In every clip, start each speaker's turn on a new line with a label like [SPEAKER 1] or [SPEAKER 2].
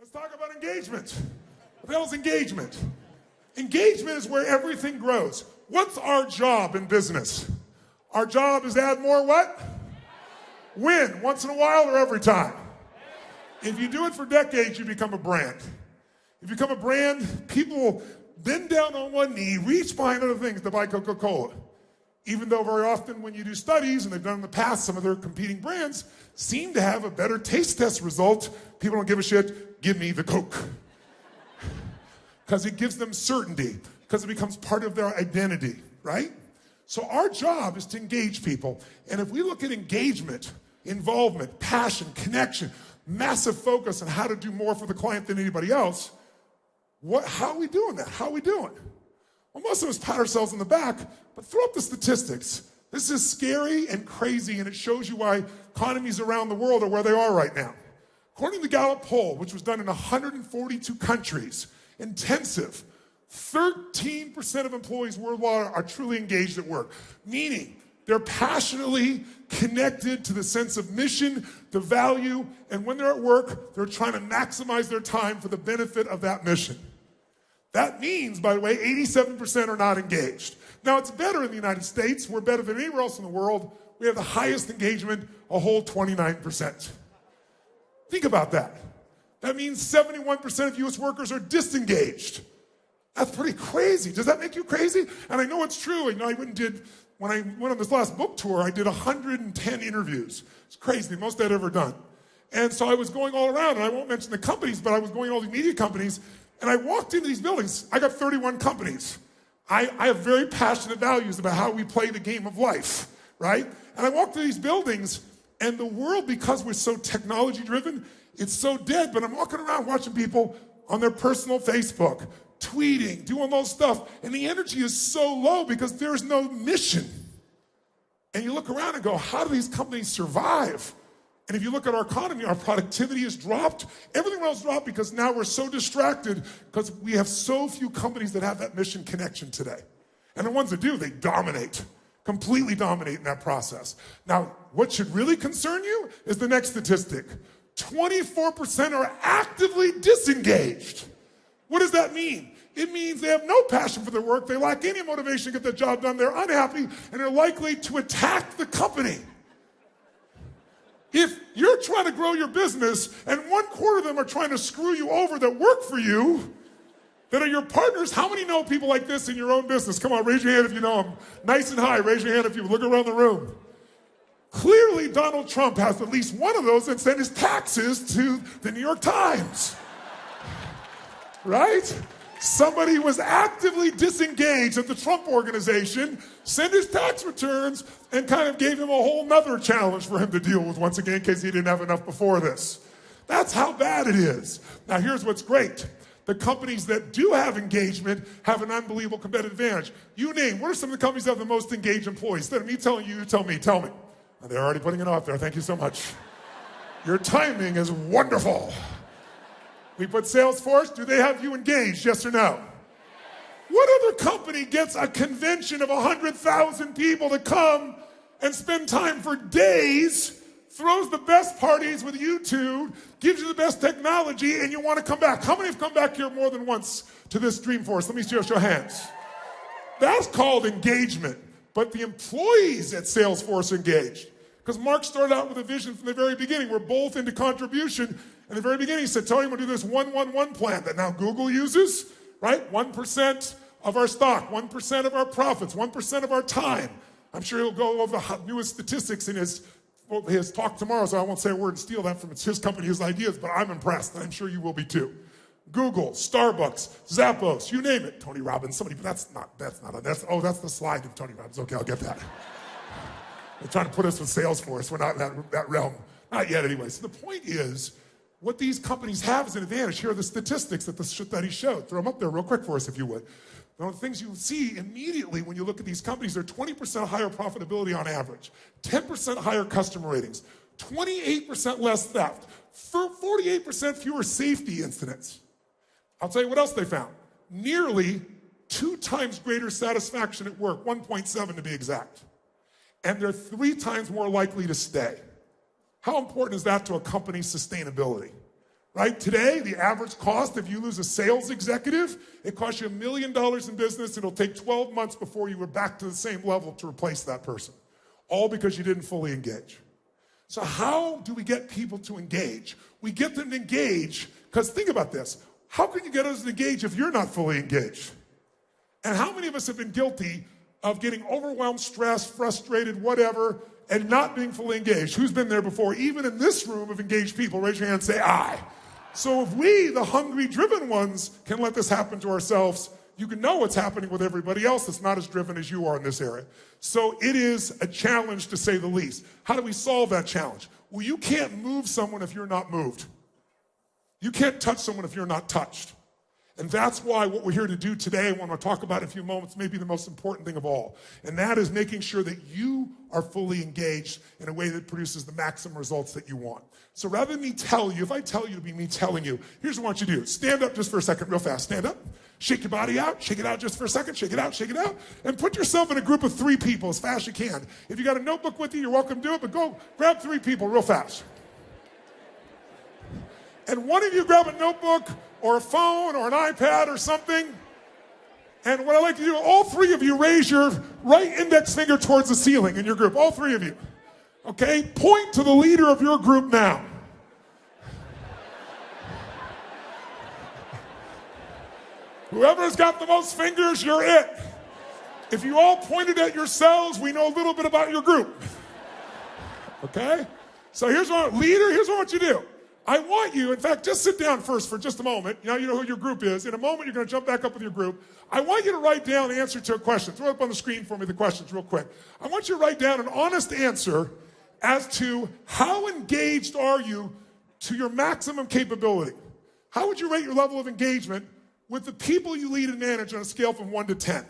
[SPEAKER 1] Let's talk about engagement. What the hell is engagement? Engagement is where everything grows. What's our job in business? Our job is to add more what? Win, once in a while or every time. If you do it for decades, you become a brand. If you become a brand, people will bend down on one knee, reach behind other things to buy Coca-Cola. Even though very often when you do studies, and they've done in the past, some of their competing brands seem to have a better taste test result. People don't give a shit, give me the Coke. Because it gives them certainty, because it becomes part of their identity, right? So our job is to engage people. And if we look at engagement, involvement, passion, connection, massive focus on how to do more for the client than anybody else, how are we doing that? How are we doing? Well, most of us pat ourselves on the back, but throw up the statistics. This is scary and crazy, and it shows you why economies around the world are where they are right now. According to the Gallup poll, which was done in 142 countries, intensive, 13% of employees worldwide are truly engaged at work, meaning they're passionately connected to the sense of mission, the value, and when they're at work, they're trying to maximize their time for the benefit of that mission. That means, by the way, 87% are not engaged. Now, it's better in the United States. We're better than anywhere else in the world. We have the highest engagement, a whole 29%. Think about that. That means 71% of U.S. workers are disengaged. That's pretty crazy. Does that make you crazy? And I know it's true. You know, when I went on this last book tour, I did 110 interviews. It's crazy, the most I'd ever done. And so I was going all around, and I won't mention the companies, but I was going to all the media companies, and I walked into these buildings. I got 31 companies. I have very passionate values about how we play the game of life, right? And I walked through these buildings, and the world, because we're so technology-driven, it's so dead, but I'm walking around watching people on their personal Facebook, tweeting, doing all stuff, and the energy is so low because there's no mission. And you look around and go, how do these companies survive? And if you look at our economy, our productivity has dropped. Everything else dropped because now we're so distracted because we have so few companies that have that mission connection today. And the ones that do, they dominate, completely dominate in that process. Now, what should really concern you is the next statistic. 24% are actively disengaged. What does that mean? It means they have no passion for their work, they lack any motivation to get the job done, they're unhappy, and they're likely to attack the company. If you're trying to grow your business and 1/4 of them are trying to screw you over that work for you, that are your partners, how many know people like this in your own business? Come on, raise your hand if you know them. Nice and high, raise your hand if you look around the room. Clearly, Donald Trump has at least one of those that sent his taxes to the New York Times. Right? Somebody was actively disengaged at the Trump organization, sent his tax returns, and kind of gave him a whole nother challenge for him to deal with once again in case he didn't have enough before this. That's how bad it is. Now here's what's great. The companies that do have engagement have an unbelievable competitive advantage. You name, what are some of the companies that have the most engaged employees? Instead of me telling you, you tell me. Oh, they're already putting it out there. Thank you so much. Your timing is wonderful. We put Salesforce. Do they have you engaged, yes or no? What other company gets a convention of 100,000 people to come and spend time for days, throws the best parties with YouTube, gives you the best technology, and you want to come back? How many have come back here more than once to this Dreamforce? Let me see your hands. That's called engagement. But the employees at Salesforce are engaged. Because Mark started out with a vision from the very beginning. We're both into contribution. In the very beginning, he said, Tony, we'll do this 1-1-1 plan that now Google uses, right? 1% of our stock, 1% of our profits, 1% of our time. I'm sure he'll go over the newest statistics in his talk tomorrow, so I won't say a word and steal that from his company, his ideas, but I'm impressed, and I'm sure you will be too. Google, Starbucks, Zappos, you name it. Tony Robbins, somebody, but that's the slide of Tony Robbins. Okay, I'll get that. They're trying to put us with Salesforce. We're not in that realm. Not yet, anyway. So the point is, what these companies have is an advantage. Here are the statistics that the study showed. Throw them up there real quick for us, if you would. One of the things you see immediately when you look at these companies, they're 20% higher profitability on average, 10% higher customer ratings, 28% less theft, 48% fewer safety incidents. I'll tell you what else they found. Nearly 2 times greater satisfaction at work, 1.7 to be exact. And they're 3 times more likely to stay. How important is that to a company's sustainability, right? Today, the average cost, if you lose a sales executive, it costs you $1 million in business. It'll take 12 months before you were back to the same level to replace that person, all because you didn't fully engage. So how do we get people to engage? We get them to engage because think about this. How can you get us to engage if you're not fully engaged? And how many of us have been guilty of getting overwhelmed, stressed, frustrated, whatever, and not being fully engaged? Who's been there before? Even in this room of engaged people, raise your hand and say, I. So if we, the hungry, driven ones, can let this happen to ourselves, you can know what's happening with everybody else that's not as driven as you are in this area. So it is a challenge, to say the least. How do we solve that challenge? Well, you can't move someone if you're not moved. You can't touch someone if you're not touched. And that's why what we're here to do today, I want to talk about in a few moments, may be the most important thing of all. And that is making sure that you are fully engaged in a way that produces the maximum results that you want. So rather than me tell you, if I tell you to be me telling you, here's what I want you to do. Stand up just for a second, real fast. Stand up. Shake your body out. Shake it out just for a second. Shake it out. Shake it out. And put yourself in a group of 3 people as fast as you can. If you got a notebook with you, you're welcome to do it, but go grab 3 people real fast. And one of you grab a notebook or a phone or an iPad or something. And what I like to do, all 3 of you raise your right index finger towards the ceiling in your group. All 3 of you. Okay? Point to the leader of your group now. Whoever's got the most fingers, you're it. If you all pointed at yourselves, we know a little bit about your group. Okay? So here's what I want you to do. I want you, in fact, just sit down first for just a moment. Now you know who your group is. In a moment, you're going to jump back up with your group. I want you to write down the answer to a question. Throw it up on the screen for me, the questions, real quick. I want you to write down an honest answer as to how engaged are you to your maximum capability. How would you rate your level of engagement with the people you lead and manage on a scale from 1 to 10?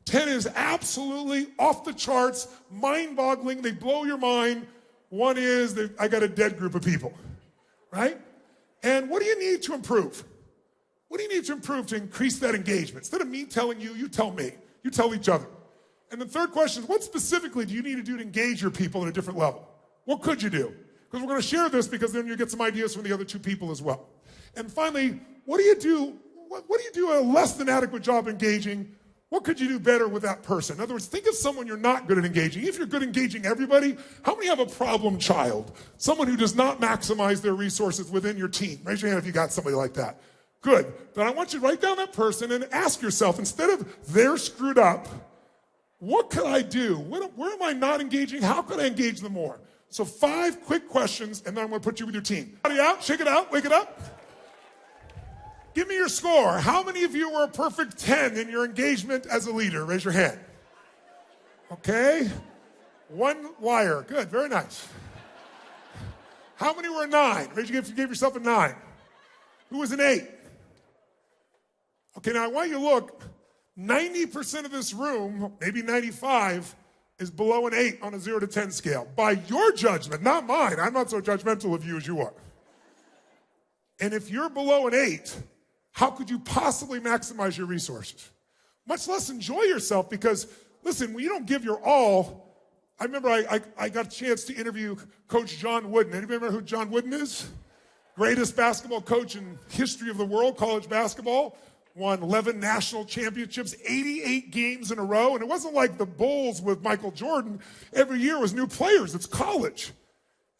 [SPEAKER 1] 10 is absolutely off the charts, mind-boggling. They blow your mind. 1 is, I got a dead group of people. Right? And what do you need to improve? What do you need to improve to increase that engagement? Instead of me telling you, you tell me. You tell each other. And the third question is, what specifically do you need to do to engage your people at a different level? What could you do? Because we're going to share this because then you get some ideas from the other 2 people as well. And finally, what do you do? What do you do a less than adequate job engaging? What could you do better with that person? In other words, think of someone you're not good at engaging. If you're good at engaging everybody, how many have a problem child? Someone who does not maximize their resources within your team. Raise your hand if you got somebody like that. Good. Then I want you to write down that person and ask yourself, instead of they're screwed up, what could I do? Where am I not engaging? How could I engage them more? So 5 quick questions, and then I'm going to put you with your team. Body out, shake it out, wake it up. Give me your score. How many of you were a perfect 10 in your engagement as a leader? Raise your hand. Okay. 1 liar. Good. Very nice. How many were a 9? Raise your hand if you gave yourself a 9. Who was an 8? Okay, now I want you to look. 90% of this room, maybe 95, is below an 8 on a 0 to 10 scale. By your judgment, not mine. I'm not so judgmental of you as you are. And if you're below an 8, how could you possibly maximize your resources? Much less enjoy yourself, because, listen, when you don't give your all, I remember I got a chance to interview Coach John Wooden. Anybody remember who John Wooden is? Greatest basketball coach in history of the world, college basketball. Won 11 national championships, 88 games in a row. And it wasn't like the Bulls with Michael Jordan. Every year was new players. It's college.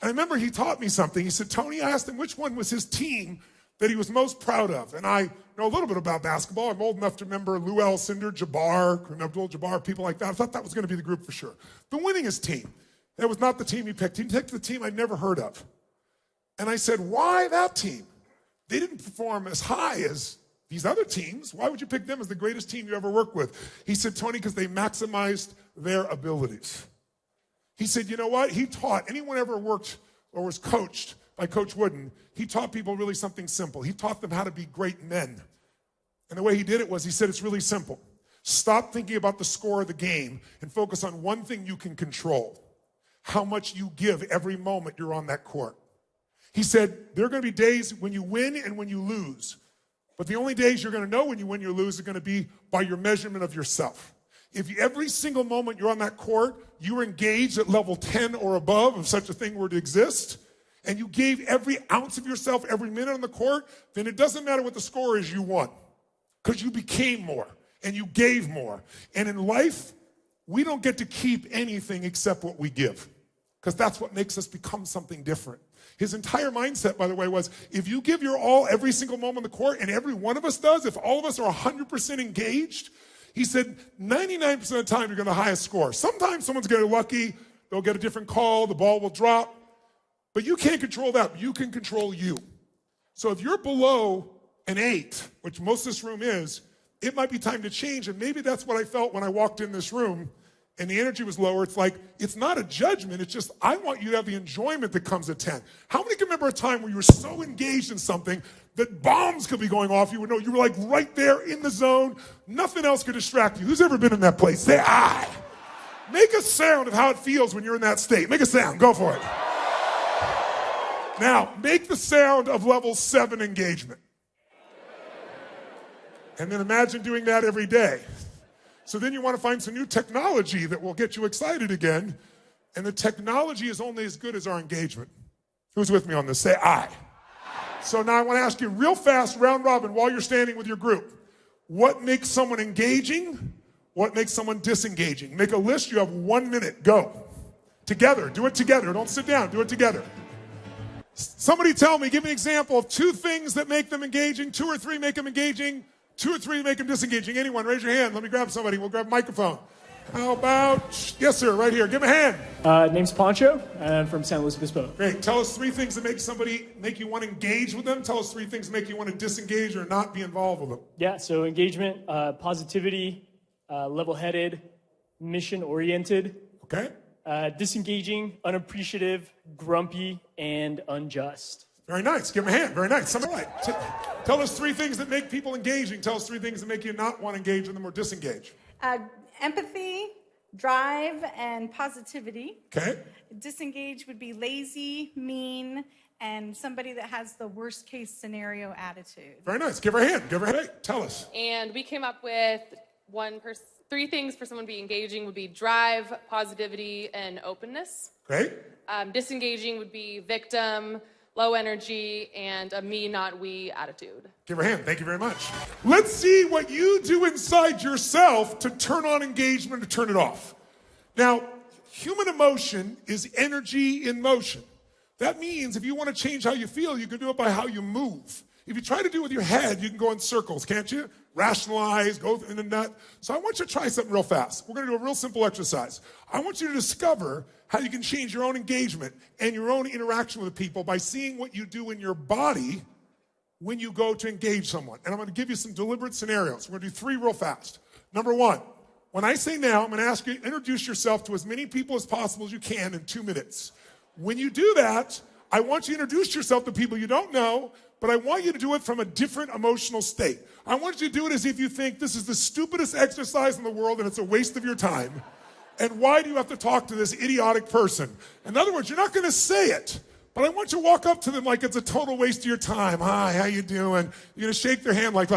[SPEAKER 1] And I remember he taught me something. He said, Tony, I asked him which one was his team that he was most proud of. And I know a little bit about basketball. I'm old enough to remember Lou Alcindor, Jabbar, Abdul-Jabbar, people like that. I thought that was going to be the group for sure. The winningest team. That was not the team he picked. He picked the team I'd never heard of. And I said, why that team? They didn't perform as high as these other teams. Why would you pick them as the greatest team you ever worked with? He said, Tony, because they maximized their abilities. He said, you know what? He taught, anyone ever worked or was coached by Coach Wooden, he taught people really something simple. He taught them how to be great men. And the way he did it was, he said, it's really simple. Stop thinking about the score of the game and focus on one thing you can control: how much you give every moment you're on that court. He said, there are going to be days when you win and when you lose. But the only days you're going to know when you win or lose are going to be by your measurement of yourself. If every single moment you're on that court, you're engaged at level 10 or above, if such a thing were to exist, and you gave every ounce of yourself every minute on the court, then it doesn't matter what the score is, you won. Because you became more and you gave more. And in life, we don't get to keep anything except what we give. Because that's what makes us become something different. His entire mindset, by the way, was if you give your all every single moment on the court, and every one of us does, if all of us are 100% engaged, he said 99% of the time you're going to the highest score. Sometimes someone's going to get lucky, they'll get a different call, the ball will drop. But you can't control that. You can control you. So if you're below an 8, which most of this room is, it might be time to change. And maybe that's what I felt when I walked in this room and the energy was lower. It's like, it's not a judgment. It's just, I want you to have the enjoyment that comes at 10. How many can remember a time where you were so engaged in something that bombs could be going off? You would know you were like right there in the zone. Nothing else could distract you. Who's ever been in that place? Say, I. Make a sound of how it feels when you're in that state. Make a sound. Go for it. Now, make the sound of level 7 engagement. And then imagine doing that every day. So then you want to find some new technology that will get you excited again. And the technology is only as good as our engagement. Who's with me on this? Say I. So now I want to ask you real fast, round robin, while you're standing with your group. What makes someone engaging? What makes someone disengaging? Make a list. You have 1 minute. Go. Together. Do it together. Don't sit down. Do it together. Somebody tell me, give me an example of 2 things that make them engaging, 2 or 3 make them engaging, 2 or 3 make them disengaging. Anyone, raise your hand. Let me grab somebody. We'll grab a microphone. How about, yes, sir, right here. Give him a hand.
[SPEAKER 2] Name's Pancho, and I'm from San Luis Obispo.
[SPEAKER 1] Great. Tell us 3 things that make you want to engage with them. Tell us 3 things that make you want to disengage or not be involved with them.
[SPEAKER 2] Yeah, so engagement, positivity, level-headed, mission-oriented.
[SPEAKER 1] Okay.
[SPEAKER 2] Disengaging, unappreciative, grumpy, and unjust.
[SPEAKER 1] Very nice. Give him a hand. Very nice. All right. Tell us 3 things that make people engaging. Tell us 3 things that make you not want to engage with them or disengage.
[SPEAKER 3] Empathy, drive, and positivity.
[SPEAKER 1] Okay.
[SPEAKER 3] Disengage would be lazy, mean, and somebody that has the worst case scenario attitude.
[SPEAKER 1] Very nice. Give her a hand. Give her a hand. Tell us.
[SPEAKER 4] And we came up with 3 things for someone to be engaging would be drive, positivity, and openness.
[SPEAKER 1] Great.
[SPEAKER 4] Disengaging would be victim, low energy, and a me, not we attitude.
[SPEAKER 1] Give her a hand. Thank you very much. Let's see what you do inside yourself to turn on engagement or turn it off. Now, human emotion is energy in motion. That means if you want to change how you feel, you can do it by how you move. If you try to do it with your head, you can go in circles, can't you? Rationalize, go in the nut. So I want you to try something real fast. We're going to do a real simple exercise. I want you to discover how you can change your own engagement and your own interaction with people by seeing what you do in your body when you go to engage someone. And I'm going to give you some deliberate scenarios. We're going to do 3 real fast. Number 1, when I say now, I'm going to ask you to introduce yourself to as many people as possible as you can in 2 minutes. When you do that, I want you to introduce yourself to people you don't know, but I want you to do it from a different emotional state. I want you to do it as if you think this is the stupidest exercise in the world and it's a waste of your time. And why do you have to talk to this idiotic person? In other words, you're not going to say it, but I want you to walk up to them like it's a total waste of your time. Hi, how you doing? You're going to shake their hand like,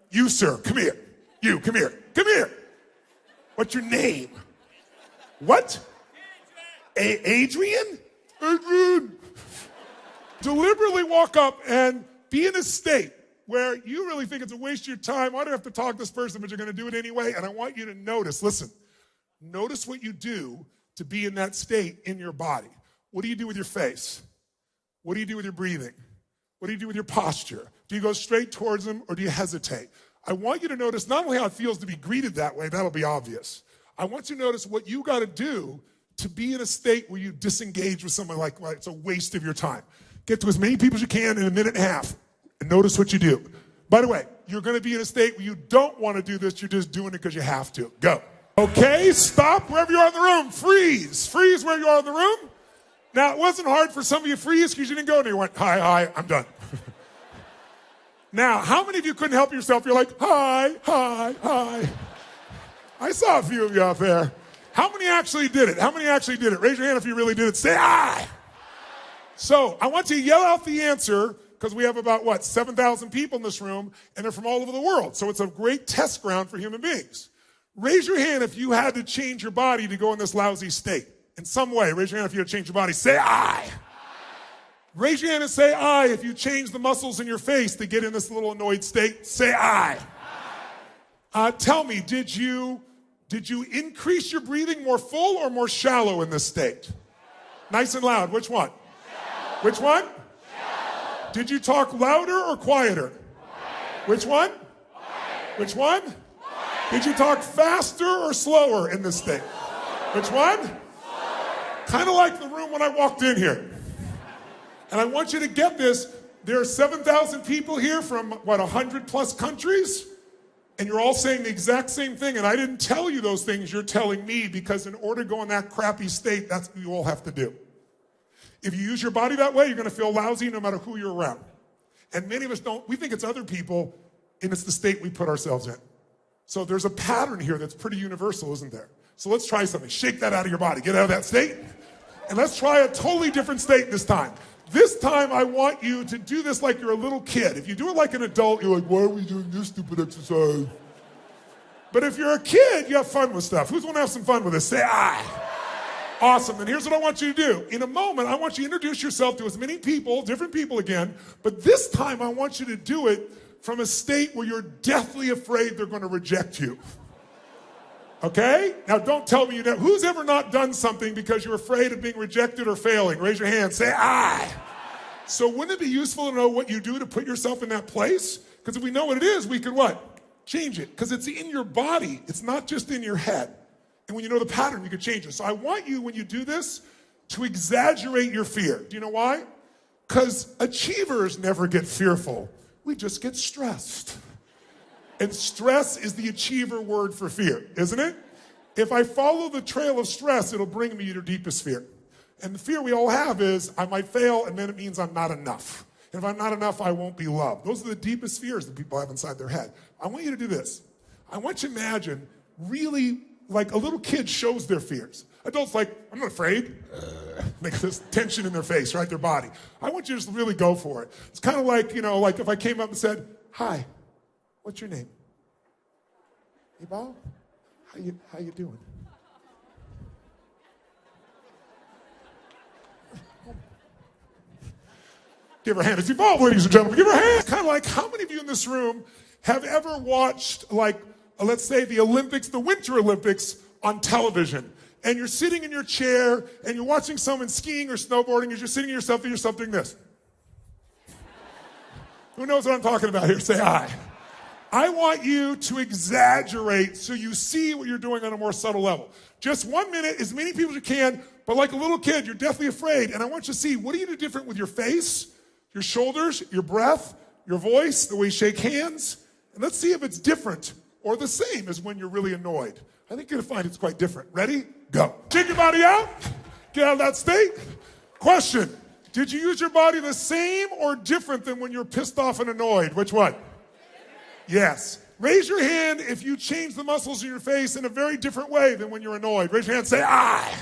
[SPEAKER 1] you, sir, come here. You, come here. Come here. What's your name? What? Adrian? Adrian. Deliberately walk up and be in a state where you really think it's a waste of your time. Why do I have to talk to this person, but you're going to do it anyway? And I want you to notice, listen, notice what you do to be in that state in your body. What do you do with your face? What do you do with your breathing? What do you do with your posture? Do you go straight towards them or do you hesitate? I want you to notice not only how it feels to be greeted that way, that'll be obvious. I want you to notice what you got to do to be in a state where you disengage with someone like it's a waste of your time. Get to as many people as you can in a minute and a half and notice what you do. By the way, you're going to be in a state where you don't want to do this. You're just doing it because you have to. Go. Okay, stop wherever you are in the room. Freeze. Freeze where you are in the room. Now, it wasn't hard for some of you to freeze because you didn't go and you went, hi, I'm done. Now, how many of you couldn't help yourself? You're like, hi. I saw a few of you out there. How many actually did it? How many actually did it? Raise your hand if you really did it. Say hi. So I want you to yell out the answer because we have about, 7,000 people in this room, and they're from all over the world. So it's a great test ground for human beings. Raise your hand if you had to change your body to go in this lousy state. In some way, raise your hand if you had to change your body. Say I. Raise your hand and say I if you change the muscles in your face to get in this little annoyed state. Say I. Tell me, did you increase your breathing more full or more shallow in this state? Nice and loud. Which one? Shallow. Which one? Shallow. Did you talk louder or quieter? Quieter. Which one? Quieter. Which one? Quieter. Did you talk faster or slower in this state? Which one? Kind of like the room when I walked in here. And I want you to get this. There are 7,000 people here from, 100 plus countries? And you're all saying the exact same thing, and I didn't tell you those things, you're telling me, because in order to go in that crappy state, that's what you all have to do. If you use your body that way, you're going to feel lousy no matter who you're around. And many of us don't, we think it's other people, and it's the state we put ourselves in. So there's a pattern here that's pretty universal, isn't there? So let's try something. Shake that out of your body. Get out of that state. And let's try a totally different state this time. This time, I want you to do this like you're a little kid. If you do it like an adult, you're like, why are we doing this stupid exercise? But if you're a kid, you have fun with stuff. Who's going to have some fun with this? Say, I. Awesome. And here's what I want you to do. In a moment, I want you to introduce yourself to as many people, different people again. But this time, I want you to do it from a state where you're deathly afraid they're going to reject you. Okay? Now, don't tell me you know. Who's ever not done something because you're afraid of being rejected or failing? Raise your hand. Say, I. So wouldn't it be useful to know what you do to put yourself in that place? Because if we know what it is, we can what? Change it. Because it's in your body. It's not just in your head. And when you know the pattern, you can change it. So I want you, when you do this, to exaggerate your fear. Do you know why? Because achievers never get fearful. We just get stressed. And stress is the achiever word for fear, isn't it? If I follow the trail of stress, it'll bring me to your deepest fear. And the fear we all have is I might fail, and then it means I'm not enough. And if I'm not enough, I won't be loved. Those are the deepest fears that people have inside their head. I want you to do this. I want you to imagine really like a little kid shows their fears. Adults like, I'm not afraid. Make this tension in their face, right? Their body. I want you to just really go for it. It's kind of like, like if I came up and said, hi, what's your name? Hey, Bob, how you doing? Give her a hand. It's Evolve, ladies and gentlemen. Give her a hand. It's kind of like, how many of you in this room have ever watched, let's say the Olympics, the Winter Olympics on television? And you're sitting in your chair, and you're watching someone skiing or snowboarding, and you're sitting to yourself doing this. Who knows what I'm talking about here? Say aye. I want you to exaggerate so you see what you're doing on a more subtle level. Just 1 minute, as many people as you can, but like a little kid, you're deathly afraid. And I want you to see, what do you do different with your face, your shoulders, your breath, your voice, the way you shake hands? And let's see if it's different or the same as when you're really annoyed. I think you're going to find it's quite different. Ready? Go. Shake your body out. Get out of that state. Question. Did you use your body the same or different than when you're pissed off and annoyed? Which one? Yes. Raise your hand if you change the muscles in your face in a very different way than when you're annoyed. Raise your hand. Say, I.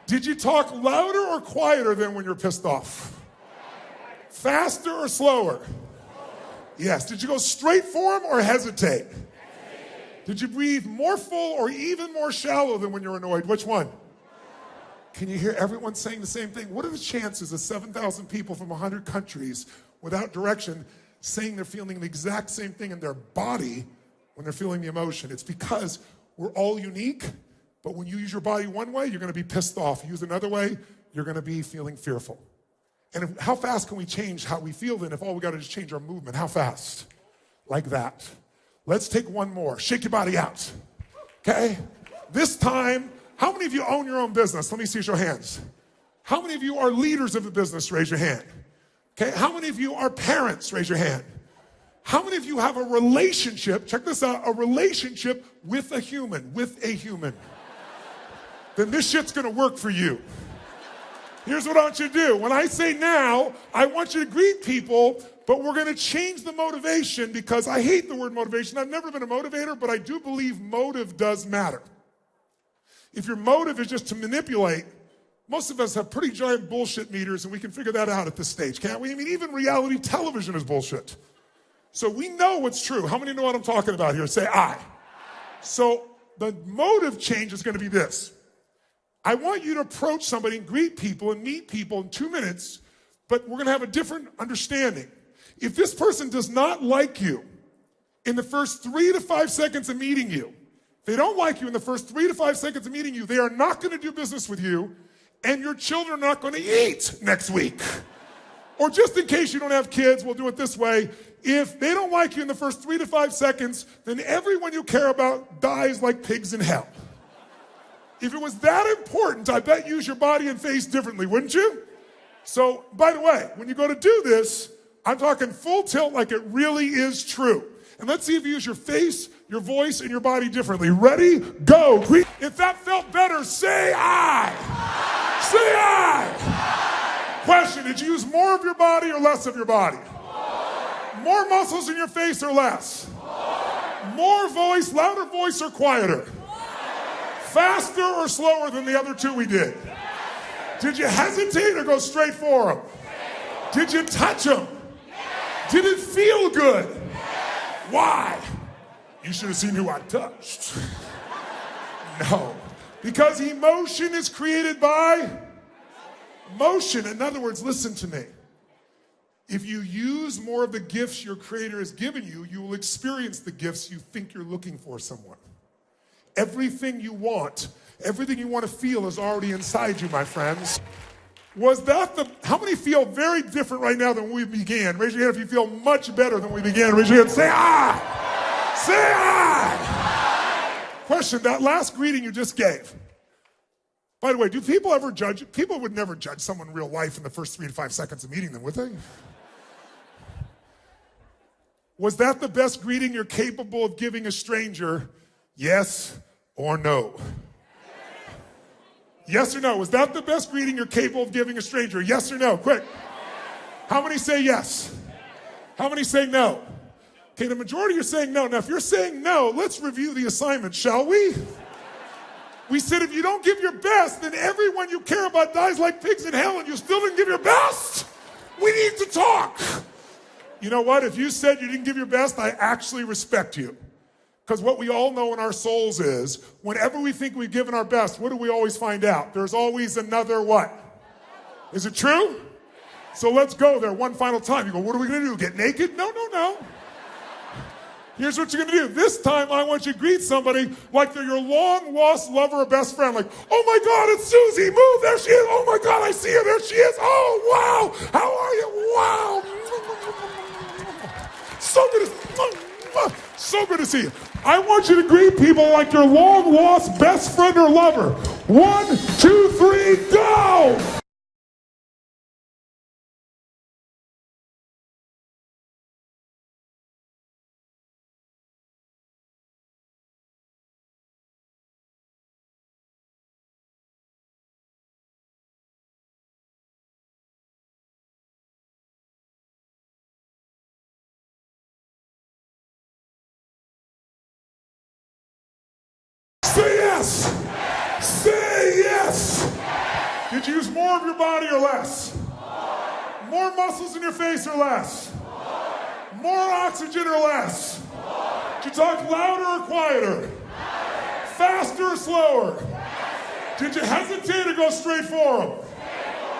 [SPEAKER 1] Did you talk louder or quieter than when you're pissed off? Faster or slower? Yes. Did you go straight for him or hesitate? Did you breathe more full or even more shallow than when you're annoyed? Which one? Can you hear everyone saying the same thing? What are the chances of 7,000 people from 100 countries without direction saying they're feeling the exact same thing in their body when they're feeling the emotion? It's because we're all unique, but when you use your body one way, you're going to be pissed off. You use another way, you're going to be feeling fearful. And how fast can we change how we feel then if all we got to do is change our movement? How fast? Like that. Let's take one more. Shake your body out. Okay? This time, how many of you own your own business? Let me see your hands. How many of you are leaders of a business? Raise your hand. Okay? How many of you are parents? Raise your hand. How many of you have a relationship, check this out, a relationship with a human, Then this shit's gonna work for you. Here's what I want you to do. When I say now, I want you to greet people, but we're gonna change the motivation because I hate the word motivation. I've never been a motivator, but I do believe motive does matter. If your motive is just to manipulate, most of us have pretty giant bullshit meters, and we can figure that out at this stage, can't we? I mean, even reality television is bullshit. So we know what's true. How many know what I'm talking about here? Say I. So the motive change is going to be this. I want you to approach somebody and greet people and meet people in 2 minutes But we're going to have a different understanding. If this person does not like you in the first 3 to 5 seconds of meeting you, if they don't like you in the first 3 to 5 seconds of meeting you, they are not going to do business with you, and your children are not going to eat next week. Or just in case you don't have kids, we'll do it this way. If they don't like you in the first 3 to 5 seconds, then everyone you care about dies like pigs in hell. If it was that important, I bet you use your body and face differently, wouldn't you? So, by the way, when you go to do this, I'm talking full tilt like it really is true. And let's see if you use your face, your voice, and your body differently. Ready? Go. If that felt better, say aye. Say aye. Question, did you use more of your body or less of your body? More muscles in your face or less? More voice, louder voice or quieter? Faster or slower than the other two we did? Did you hesitate or go straight for them? Did you touch them? Did it feel good? Why? You should have seen who I touched. No. Because emotion is created by motion. In other words, listen to me. If you use more of the gifts your Creator has given you, you will experience the gifts you think you're looking for someone. Everything you want to feel is already inside you, my friends. How many feel very different right now than we began? Raise your hand if you feel much better than we began. Raise your hand, say ah! Say ah! Question, that last greeting you just gave. By the way, do people ever judge? People would never judge someone in real life in the first 3 to 5 seconds of meeting them, would they? Was that the best greeting you're capable of giving a stranger? Yes or no? Yes or no? Was that the best greeting you're capable of giving a stranger? Yes or no? Quick. How many say yes? How many say no? Okay, the majority are saying no. Now, if you're saying no, let's review the assignment, shall we? We said if you don't give your best, then everyone you care about dies like pigs in hell and you still didn't give your best. We need to talk. You know what? If you said you didn't give your best, I actually respect you. Because what we all know in our souls is, whenever we think we've given our best, what do we always find out? There's always another what? Is it true? So let's go there one final time. You go, what are we going to do? Get naked? No, no, no. Here's what you're going to do. This time, I want you to greet somebody like they're your long-lost lover or best friend. Like, oh, my God, it's Susie. Move. There she is. Oh, my God, I see her. There she is. Oh, wow. How are you? Wow. So good to see you. I want you to greet people like your long-lost best friend or lover. 1, 2, 3, go! Say yes! Say yes! Did you use more of your body or less? More muscles in your face or less? More oxygen or less? Did you talk louder or quieter? Faster or slower? Did you hesitate or go straight for them?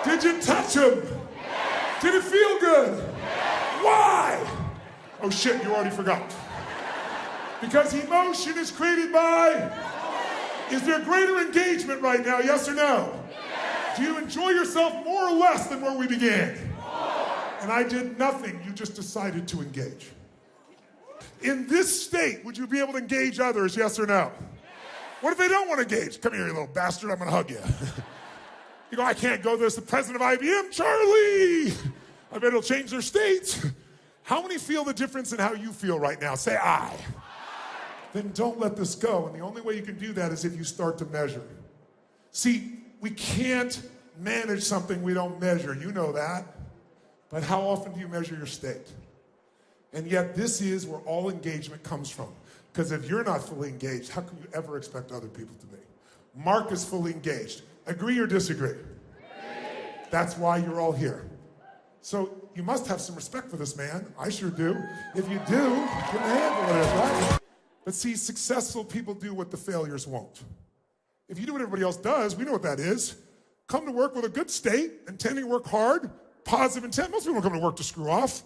[SPEAKER 1] Did you touch them? Did it feel good? Why? Oh shit, you already forgot. Because emotion is created by... Is there greater engagement right now, yes or no? Yes. Do you enjoy yourself more or less than where we began? More. And I did nothing, you just decided to engage. In this state, would you be able to engage others, yes or no? Yes. What if they don't want to engage? Come here, you little bastard, I'm going to hug you. You go, I can't go, there's the president of IBM, Charlie. I bet it'll change their state. How many feel the difference in how you feel right now? Say aye. Then don't let this go. And the only way you can do that is if you start to measure. See, we can't manage something we don't measure. You know that. But how often do you measure your state? And yet this is where all engagement comes from. Because if you're not fully engaged, how can you ever expect other people to be? Mark is fully engaged. Agree or disagree? Agree. That's why you're all here. So you must have some respect for this man. I sure do. If you do, give him a hand for what it is, right? But see, successful people do what the failures won't. If you do what everybody else does, we know what that is. Come to work with a good state, intending to work hard, positive intent. Most people don't come to work to screw off.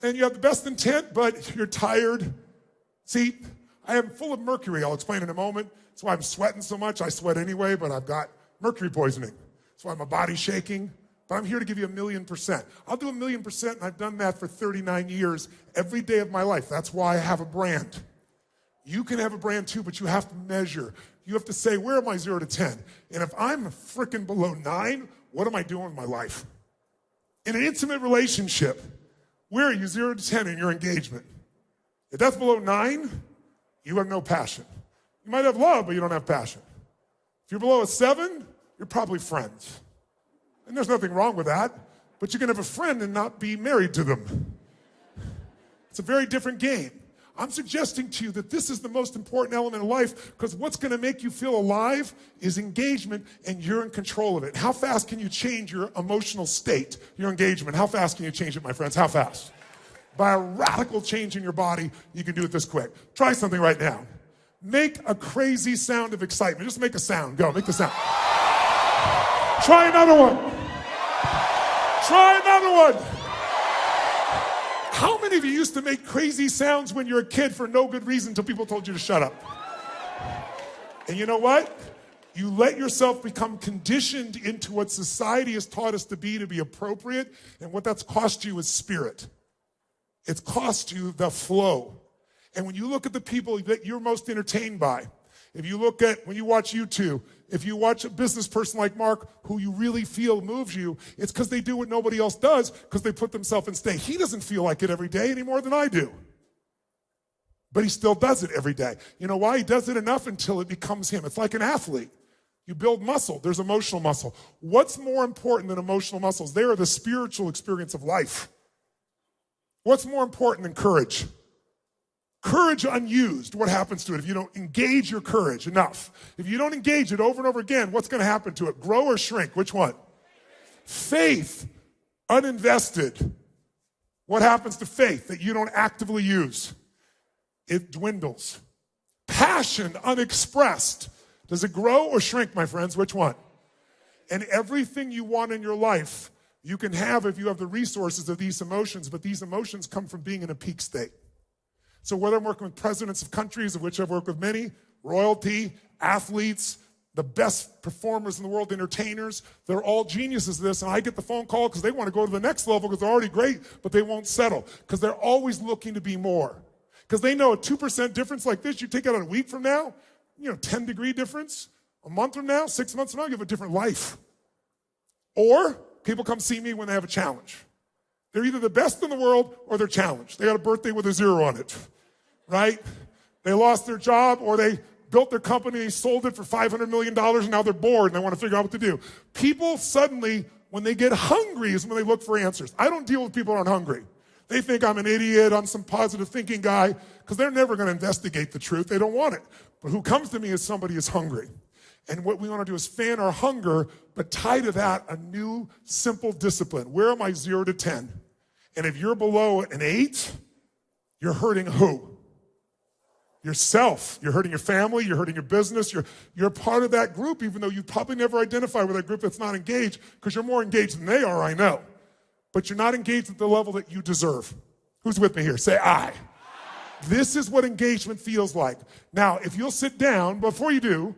[SPEAKER 1] And you have the best intent, but you're tired. See, I am full of mercury. I'll explain in a moment. That's why I'm sweating so much. I sweat anyway, but I've got mercury poisoning. That's why my body's shaking. But I'm here to give you 1,000,000%. I'll do 1,000,000%, and I've done that for 39 years, every day of my life. That's why I have a brand. You can have a brand too, but you have to measure. You have to say, where am I 0 to 10? And if I'm freaking below 9, what am I doing with my life? In an intimate relationship, where are you 0 to 10 in your engagement? If that's below 9, you have no passion. You might have love, but you don't have passion. If you're below a 7, you're probably friends. And there's nothing wrong with that, but you can have a friend and not be married to them. It's a very different game. I'm suggesting to you that this is the most important element of life, because what's going to make you feel alive is engagement, and you're in control of it. How fast can you change your emotional state, your engagement? How fast can you change it, my friends? How fast? By a radical change in your body, you can do it this quick. Try something right now. Make a crazy sound of excitement. Just make a sound. Go, make the sound. Try another one. Try another one. How many of you used to make crazy sounds when you were a kid for no good reason until people told you to shut up? And you know what? You let yourself become conditioned into what society has taught us to be appropriate, and what that's cost you is spirit. It's cost you the flow. And when you look at the people that you're most entertained by, if you look at, when you watch YouTube, if you watch a business person like Mark, who you really feel moves you, it's because they do what nobody else does, because they put themselves in state. He doesn't feel like it every day any more than I do. But he still does it every day. You know why? He does it enough until it becomes him. It's like an athlete. You build muscle. There's emotional muscle. What's more important than emotional muscles? They are the spiritual experience of life. What's more important than courage? Courage unused, what happens to it if you don't engage your courage enough? If you don't engage it over and over again, what's going to happen to it? Grow or shrink? Which one? Faith uninvested. What happens to faith that you don't actively use? It dwindles. Passion unexpressed. Does it grow or shrink, my friends? Which one? And everything you want in your life, you can have if you have the resources of these emotions, but these emotions come from being in a peak state. So whether I'm working with presidents of countries, of which I've worked with many, royalty, athletes, the best performers in the world, entertainers, they're all geniuses at this. And I get the phone call because they want to go to the next level because they're already great, but they won't settle because they're always looking to be more. Because they know a 2% difference like this, you take it out a week from now, 10-degree difference, a month from now, 6 months from now, you have a different life. Or people come see me when they have a challenge. They're either the best in the world or they're challenged. They got a birthday with a 0 on it, right? They lost their job, or they built their company, they sold it for $500 million, and now they're bored and they want to figure out what to do. People suddenly, when they get hungry, is when they look for answers. I don't deal with people who aren't hungry. They think I'm an idiot, I'm some positive thinking guy, because they're never going to investigate the truth. They don't want it. But who comes to me is somebody who's hungry. And what we want to do is fan our hunger, but tie to that a new, simple discipline. Where am I 0 to 10? And if you're below an 8, you're hurting who? Yourself. You're hurting your family. You're hurting your business. You're part of that group, even though you probably never identify with that group that's not engaged, because you're more engaged than they are, I know. But you're not engaged at the level that you deserve. Who's with me here? Say I. This is what engagement feels like. Now, if you'll sit down, before you do,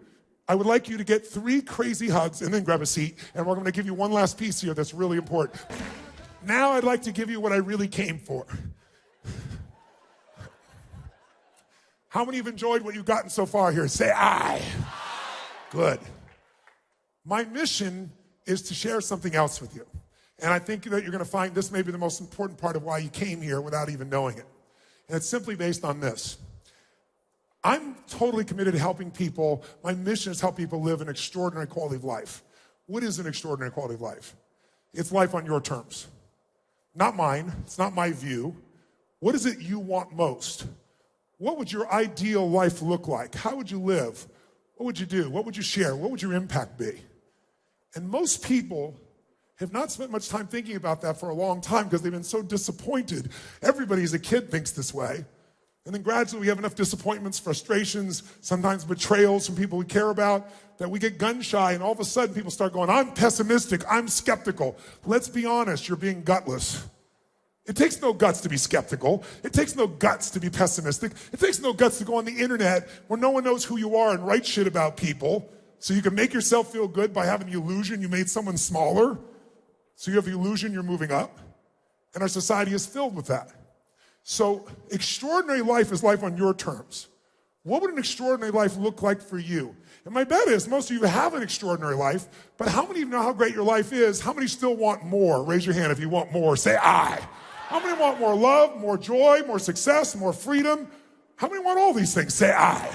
[SPEAKER 1] I would like you to get 3 crazy hugs and then grab a seat, and we're going to give you one last piece here that's really important. Now I'd like to give you what I really came for. How many have enjoyed what you've gotten so far here? Say I. Good. My mission is to share something else with you. And I think that you're going to find this may be the most important part of why you came here without even knowing it. And it's simply based on this. I'm totally committed to helping people. My mission is to help people live an extraordinary quality of life. What is an extraordinary quality of life? It's life on your terms. Not mine. It's not my view. What is it you want most? What would your ideal life look like? How would you live? What would you do? What would you share? What would your impact be? And most people have not spent much time thinking about that for a long time because they've been so disappointed. Everybody as a kid thinks this way. And then gradually we have enough disappointments, frustrations, sometimes betrayals from people we care about, that we get gun shy, and all of a sudden people start going, I'm pessimistic, I'm skeptical. Let's be honest, you're being gutless. It takes no guts to be skeptical. It takes no guts to be pessimistic. It takes no guts to go on the internet where no one knows who you are and write shit about people so you can make yourself feel good by having the illusion you made someone smaller. So you have the illusion you're moving up. And our society is filled with that. So extraordinary life is life on your terms. What would an extraordinary life look like for you? And my bet is most of you have an extraordinary life, but how many of you know how great your life is? How many still want more? Raise your hand if you want more. Say I. How many want more love, more joy, more success, more freedom? How many want all these things? Say I.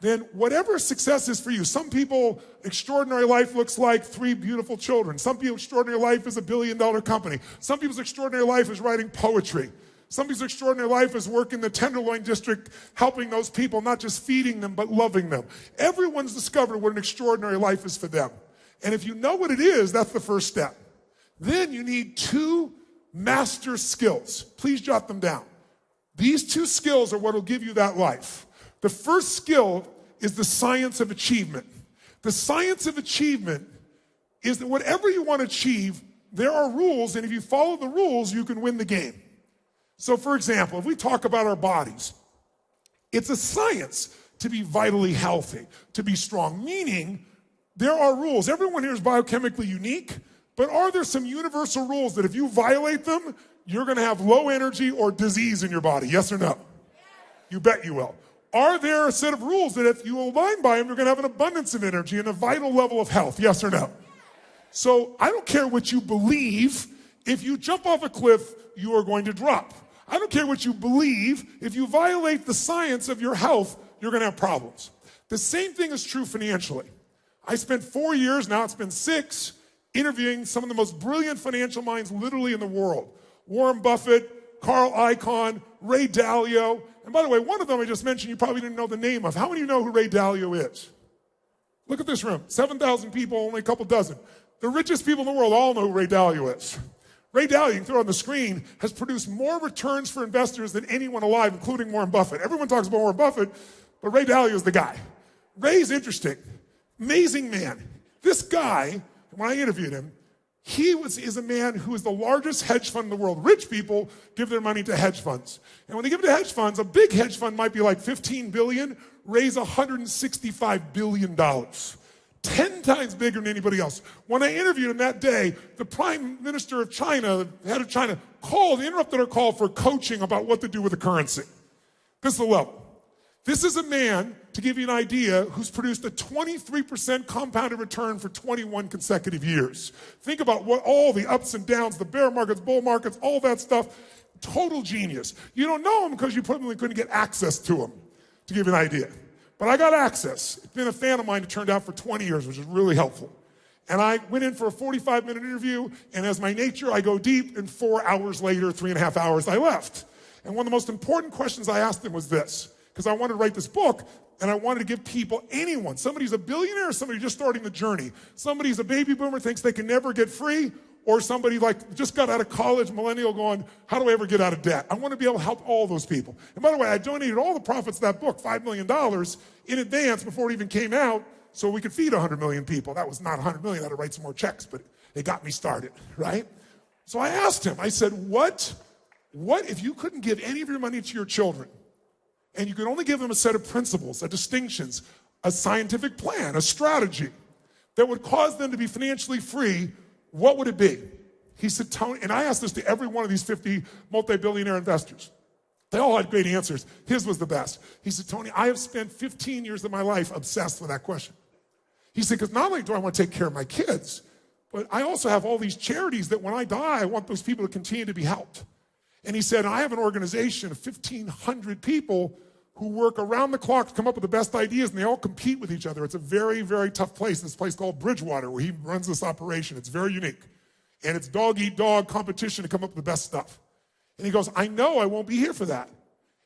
[SPEAKER 1] Then whatever success is for you, some people, extraordinary life looks like 3 beautiful children. Some people, extraordinary life is a $1 billion company. Some people's extraordinary life is writing poetry. Some people's extraordinary life is working the Tenderloin District, helping those people, not just feeding them, but loving them. Everyone's discovered what an extraordinary life is for them. And if you know what it is, that's the first step. Then you need 2 master skills. Please jot them down. These 2 skills are what will give you that life. The first skill is the science of achievement. The science of achievement is that whatever you want to achieve, there are rules, and if you follow the rules, you can win the game. So, for example, if we talk about our bodies, it's a science to be vitally healthy, to be strong, meaning there are rules. Everyone here is biochemically unique, but are there some universal rules that if you violate them, you're going to have low energy or disease in your body? Yes or no? You bet you will. Are there a set of rules that if you align by them, you're going to have an abundance of energy and a vital level of health? Yes or no? So I don't care what you believe. If you jump off a cliff, you are going to drop. I don't care what you believe. If you violate the science of your health, you're going to have problems. The same thing is true financially. I spent 4 years, now it's been 6, interviewing some of the most brilliant financial minds literally in the world. Warren Buffett, Carl Icahn, Ray Dalio. And by the way, one of them I just mentioned you probably didn't know the name of. How many of you know who Ray Dalio is? Look at this room. 7,000 people, only a couple dozen. The richest people in the world all know who Ray Dalio is. Ray Dalio, you can throw it on the screen, has produced more returns for investors than anyone alive, including Warren Buffett. Everyone talks about Warren Buffett, but Ray Dalio is the guy. Ray's interesting. Amazing man. This guy, when I interviewed him, is a man who is the largest hedge fund in the world. Rich people give their money to hedge funds. And when they give it to hedge funds, a big hedge fund might be like $15 billion, raise $165 billion. 10 times bigger than anybody else. When I interviewed him that day, the Prime Minister of China, the head of China, interrupted our call for coaching about what to do with the currency. This is the level. This is a man, to give you an idea, who's produced a 23% compounded return for 21 consecutive years. Think about what all the ups and downs, the bear markets, bull markets, all that stuff. Total genius. You don't know him because you probably couldn't get access to him, to give you an idea. But I got access. It's been a fan of mine who turned out for 20 years, which is really helpful. And I went in for a 45-minute interview, and as my nature, I go deep, and 4 hours later, 3.5 hours, I left. And one of the most important questions I asked him was this, because I wanted to write this book, and I wanted to give people, anyone, somebody's a billionaire, somebody just starting the journey, somebody's a baby boomer, thinks they can never get free, or somebody like just got out of college, millennial going, how do I ever get out of debt? I want to be able to help all those people. And by the way, I donated all the profits of that book, $5 million, in advance before it even came out, so we could feed 100 million people. That was not 100 million, I had to write some more checks, but it got me started, right? So I asked him, I said, what if you couldn't give any of your money to your children, and you could only give them a set of principles, a distinctions, a scientific plan, a strategy that would cause them to be financially free, what would it be? He said, Tony, and I asked this to every one of these 50 multi-billionaire investors. They all had great answers. His was the best. He said, Tony, I have spent 15 years of my life obsessed with that question. He said, because not only do I want to take care of my kids, but I also have all these charities that when I die, I want those people to continue to be helped. And he said, I have an organization of 1,500 people who work around the clock to come up with the best ideas, and they all compete with each other. It's a very, very tough place, this place called Bridgewater, where he runs this operation. It's very unique. And it's dog-eat-dog competition to come up with the best stuff. And he goes, I know I won't be here for that.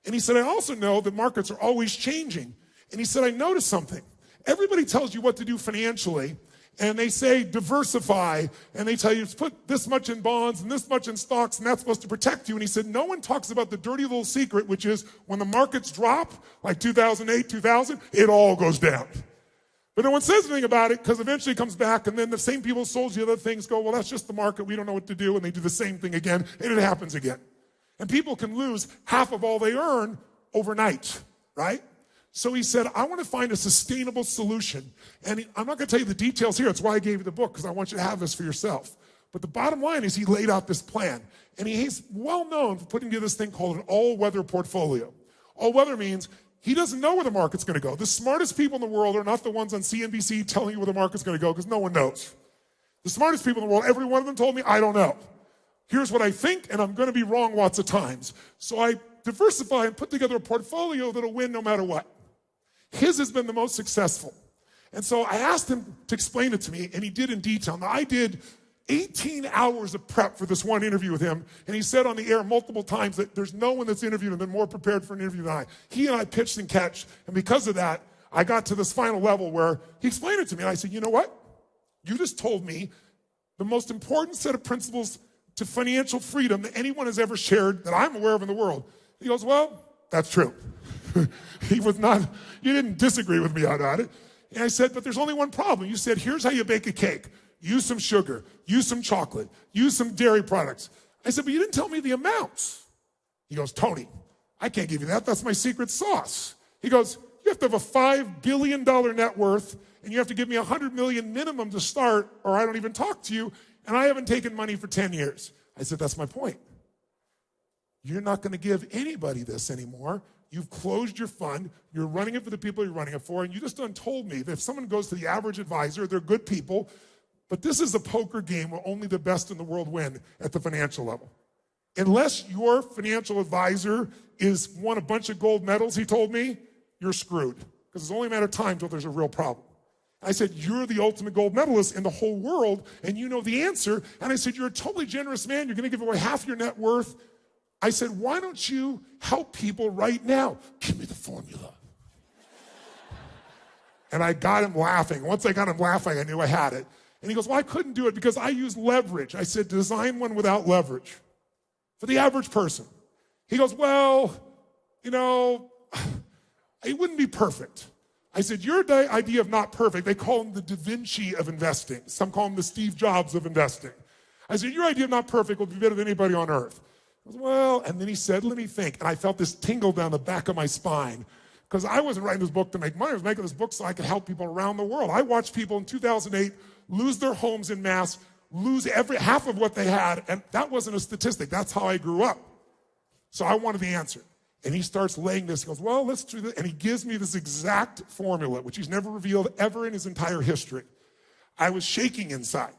[SPEAKER 1] And he said, I also know that markets are always changing. And he said, I noticed something. Everybody tells you what to do financially, and they say diversify, and they tell you to put this much in bonds and this much in stocks, and that's supposed to protect you. And he said, no one talks about the dirty little secret, which is when the markets drop, like 2008, 2000, it all goes down. But no one says anything about it because eventually it comes back, and then the same people who sold you other things go, well, that's just the market. We don't know what to do, and they do the same thing again, and it happens again. And people can lose half of all they earn overnight, right? So he said, I want to find a sustainable solution. And I'm not going to tell you the details here. That's why I gave you the book, because I want you to have this for yourself. But the bottom line is he laid out this plan. And he's well known for putting together this thing called an all-weather portfolio. All-weather means he doesn't know where the market's going to go. The smartest people in the world are not the ones on CNBC telling you where the market's going to go, because no one knows. The smartest people in the world, every one of them told me, I don't know. Here's what I think, and I'm going to be wrong lots of times. So I diversify and put together a portfolio that'll win no matter what. His has been the most successful. And so I asked him to explain it to me, and he did in detail. Now, I did 18 hours of prep for this one interview with him, and he said on the air multiple times that there's no one that's interviewed and been more prepared for an interview than I. He and I pitched and catched, and because of that, I got to this final level where he explained it to me, and I said, you know what? You just told me the most important set of principles to financial freedom that anyone has ever shared that I'm aware of in the world. He goes, well, that's true. He didn't disagree with me on it. And I said, but there's only one problem. You said, here's how you bake a cake. Use some sugar, use some chocolate, use some dairy products. I said, but you didn't tell me the amounts. He goes, Tony, I can't give you that. That's my secret sauce. He goes, you have to have a $5 billion net worth, and you have to give me $100 million minimum to start, or I don't even talk to you, and I haven't taken money for 10 years. I said, that's my point. You're not going to give anybody this anymore. You've closed your fund. You're running it for the people you're running it for. And you just done told me that if someone goes to the average advisor, they're good people. But this is a poker game where only the best in the world win at the financial level. Unless your financial advisor is won a bunch of gold medals, he told me, you're screwed. Because it's only a matter of time until there's a real problem. I said, you're the ultimate gold medalist in the whole world, and you know the answer. And I said, you're a totally generous man. You're going to give away half your net worth. I said, why don't you help people right now? Give me the formula. And I got him laughing. Once I got him laughing, I knew I had it. And he goes, well, I couldn't do it because I use leverage. I said, design one without leverage for the average person. He goes, well, you know, it wouldn't be perfect. I said, your idea of not perfect, they call him the Da Vinci of investing. Some call him the Steve Jobs of investing. I said, your idea of not perfect will be better than anybody on earth. I goes, well, and then he said, let me think. And I felt this tingle down the back of my spine because I wasn't writing this book to make money. I was making this book so I could help people around the world. I watched people in 2008 lose their homes en masse, lose half of what they had, and that wasn't a statistic. That's how I grew up. So I wanted the answer. And he starts laying this. He goes, well, let's do this. And he gives me this exact formula, which he's never revealed ever in his entire history. I was shaking inside.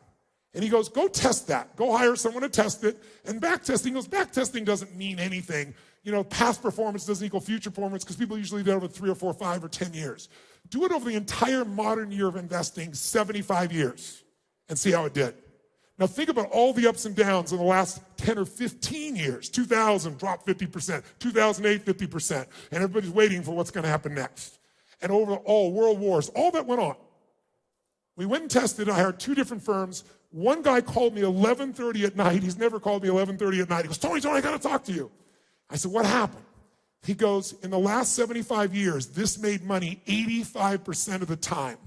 [SPEAKER 1] And he goes, go test that. Go hire someone to test it. And back testing, back testing doesn't mean anything. You know, past performance doesn't equal future performance because people usually do it over 3 or 4 or 5 or 10 years. Do it over the entire modern year of investing, 75 years, and see how it did. Now think about all the ups and downs in the last 10 or 15 years. 2000 dropped 50%, 2008 50%, and everybody's waiting for what's going to happen next. And overall, world wars, all that went on. We went and tested. I hired 2 different firms. One guy called me 11:30 at night. He's never called me 11:30 at night. He goes, Tony, I got to talk to you. I said, what happened? He goes, in the last 75 years, this made money 85% of the time.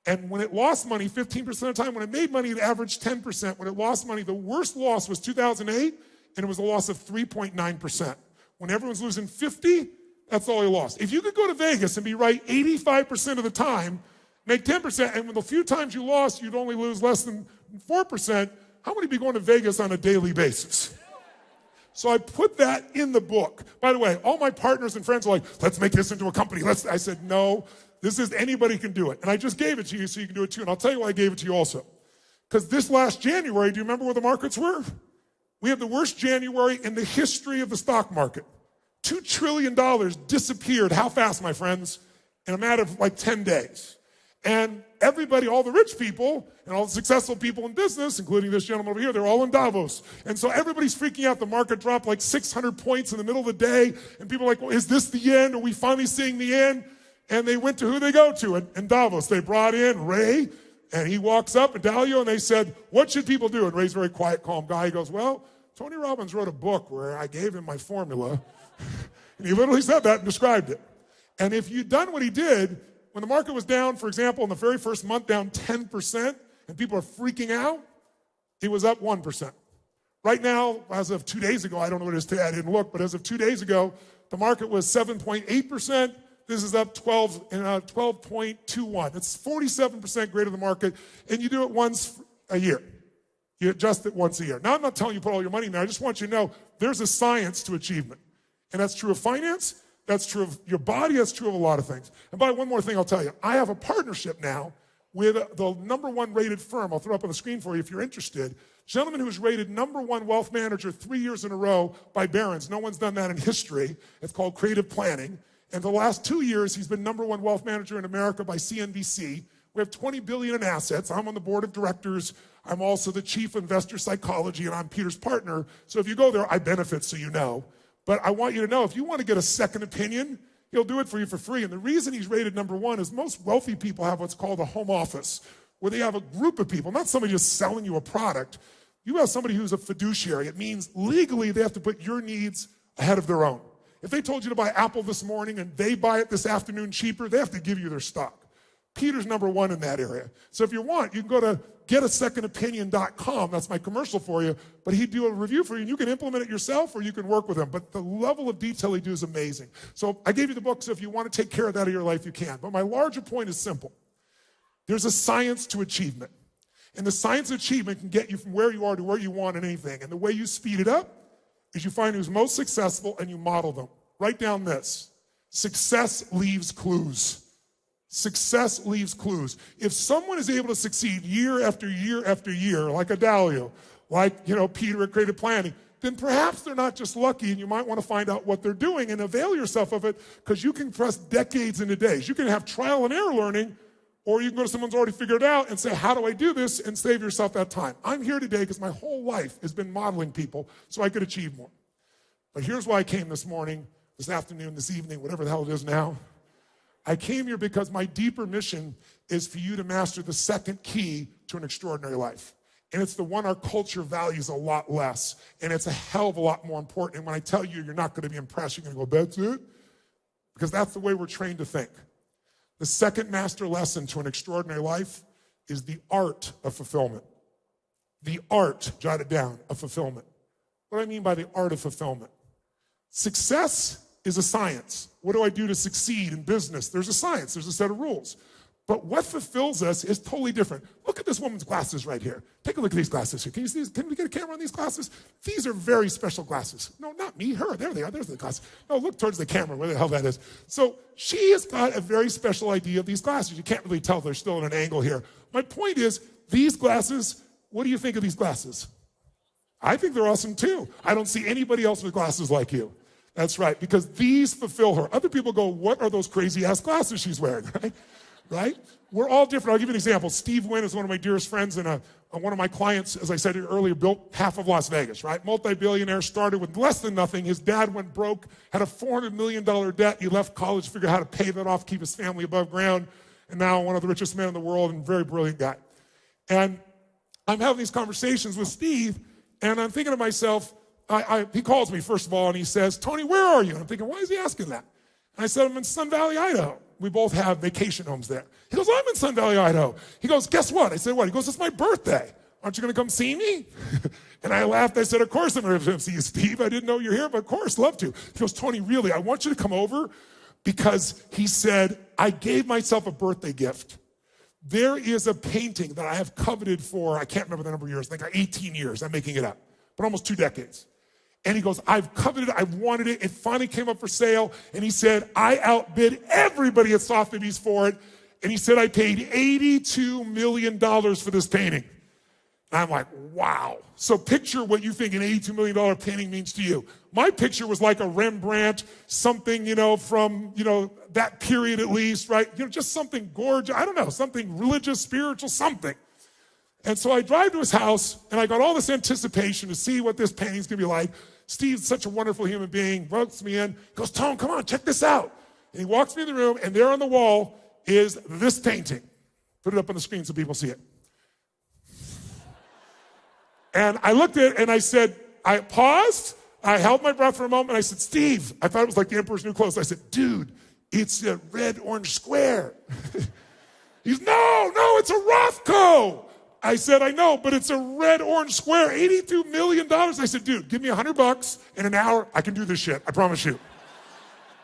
[SPEAKER 1] And when it lost money, 15% of the time, when it made money, it averaged 10%. When it lost money, the worst loss was 2008, and it was a loss of 3.9%. When everyone's losing 50, that's all he lost. If you could go to Vegas and be right 85% of the time, make 10%, and with the few times you lost, you'd only lose less than 4%, how many be going to Vegas on a daily basis? So I put that in the book. By the way, all my partners and friends are like, let's make this into a company. I said, no, this is anybody can do it. And I just gave it to you so you can do it too. And I'll tell you why I gave it to you also. Because this last January, do you remember where the markets were? We had the worst January in the history of the stock market. $2 trillion disappeared. How fast, my friends? In a matter of like 10 days. And everybody, all the rich people and all the successful people in business, including this gentleman over here, they're all in Davos. And so everybody's freaking out. The market dropped like 600 points in the middle of the day. And people are like, well, is this the end? Are we finally seeing the end? And they went to who they go to in Davos. They brought in Ray And he walks up, and Dalio, and they said, what should people do? And Ray's a very quiet, calm guy. He goes, well, Tony Robbins wrote a book where I gave him my formula. And he literally said that and described it. And if you'd done what he did, when the market was down, for example, in the very first month, down 10%, and people are freaking out, it was up 1%. Right now, as of 2 days ago, I don't know what it is today, I didn't look, but as of 2 days ago, the market was 7.8%. This is up 12.21. It's 47% greater than the market, and you do it once a year. You adjust it once a year. Now, I'm not telling you put all your money in there. I just want you to know there's a science to achievement. And that's true of finance. That's true of your body. That's true of a lot of things. And by one more thing I'll tell you. I have a partnership now with the #1 rated firm. I'll throw it up on the screen for you if you're interested. Gentleman who's rated #1 wealth manager 3 years in a row by Barron's. No one's done that in history. It's called Creative Planning. And the last 2 years, he's been #1 wealth manager in America by CNBC. We have $20 billion in assets. I'm on the board of directors. I'm also the chief investor psychology, and I'm Peter's partner. So if you go there, I benefit, so you know. But I want you to know, if you want to get a second opinion, he'll do it for you for free. And the reason he's rated #1 is most wealthy people have what's called a home office, where they have a group of people, not somebody just selling you a product. You have somebody who's a fiduciary. It means legally they have to put your needs ahead of their own. If they told you to buy Apple this morning and they buy it this afternoon cheaper, they have to give you their stock. Peter's #1 in that area. So if you want, you can go to getasecondopinion.com. That's my commercial for you. But he'd do a review for you, and you can implement it yourself or you can work with him. But the level of detail he does is amazing. So I gave you the book, so if you want to take care of that in your life, you can. But my larger point is simple. There's a science to achievement. And the science of achievement can get you from where you are to where you want in anything. And the way you speed it up is you find who's most successful and you model them. Write down this. Success leaves clues. Success leaves clues. If someone is able to succeed year after year after year, like a Dalio, like, Peter at Creative Planning, then perhaps they're not just lucky, and you might want to find out what they're doing and avail yourself of it, because you can press decades into days. You can have trial and error learning, or you can go to someone who's already figured it out and say, how do I do this, and save yourself that time. I'm here today because my whole life has been modeling people so I could achieve more. But here's why I came this morning, this afternoon, this evening, whatever the hell it is now. I came here because my deeper mission is for you to master the second key to an extraordinary life. And it's the one our culture values a lot less. And it's a hell of a lot more important. And when I tell you, you're not going to be impressed. You're going to go, that's it? Because that's the way we're trained to think. The second master lesson to an extraordinary life is the art of fulfillment. The art, jot it down, of fulfillment. What do I mean by the art of fulfillment? Success is a science. What do I do to succeed in business? There's a science. There's a set of rules. But what fulfills us is totally different. Look at this woman's glasses right here. Take a look at these glasses here. Can you see these? Can we get a camera on these glasses? These are very special glasses. No, not me, her. There they are. There's the glasses. No, look towards the camera, where the hell that is. So she has got a very special idea of these glasses. You can't really tell. They're still at an angle here. My point is, these glasses, what do you think of these glasses? I think they're awesome too. I don't see anybody else with glasses like you. That's right, because these fulfill her. Other people go, what are those crazy-ass glasses she's wearing, right? Right? We're all different. I'll give you an example. Steve Wynn is one of my dearest friends, and one of my clients, as I said earlier, built half of Las Vegas, right? Multi-billionaire, started with less than nothing. His dad went broke, had a $400 million debt. He left college, figured out how to pay that off, keep his family above ground, and now one of the richest men in the world and very brilliant guy. And I'm having these conversations with Steve, and I'm thinking to myself, he calls me, first of all, and he says, Tony, where are you? And I'm thinking, why is he asking that? And I said, I'm in Sun Valley, Idaho. We both have vacation homes there. He goes, I'm in Sun Valley, Idaho. He goes, guess what? I said, what? He goes, it's my birthday. Aren't you going to come see me? And I laughed. I said, of course I'm going to come see you, Steve. I didn't know you're here, but of course, love to. He goes, Tony, really, I want you to come over, because he said, I gave myself a birthday gift. There is a painting that I have coveted for, I can't remember the number of years, like 18 years. I'm making it up, but almost 2 decades. And he goes, I've coveted it, I've wanted it. It finally came up for sale. And he said, I outbid everybody at Sotheby's for it. And he said, I paid $82 million for this painting. And I'm like, wow. So picture what you think an $82 million painting means to you. My picture was like a Rembrandt, something, from, that period at least, right? Just something gorgeous. I don't know, something religious, spiritual, something. And so I drive to his house, and I got all this anticipation to see what this painting's going to be like. Steve's such a wonderful human being, ropes me in, goes, Tom, come on, check this out. And he walks me in the room, and there on the wall is this painting. Put it up on the screen so people see it. And I looked at it and I said, I paused, I held my breath for a moment, and I said, Steve, I thought it was like the Emperor's New Clothes. I said, dude, it's a red, orange square. He's, no, it's a Rothko. I said, I know, but it's a red, orange square, $82 million. I said, dude, give me $100 in an hour. I can do this shit. I promise you.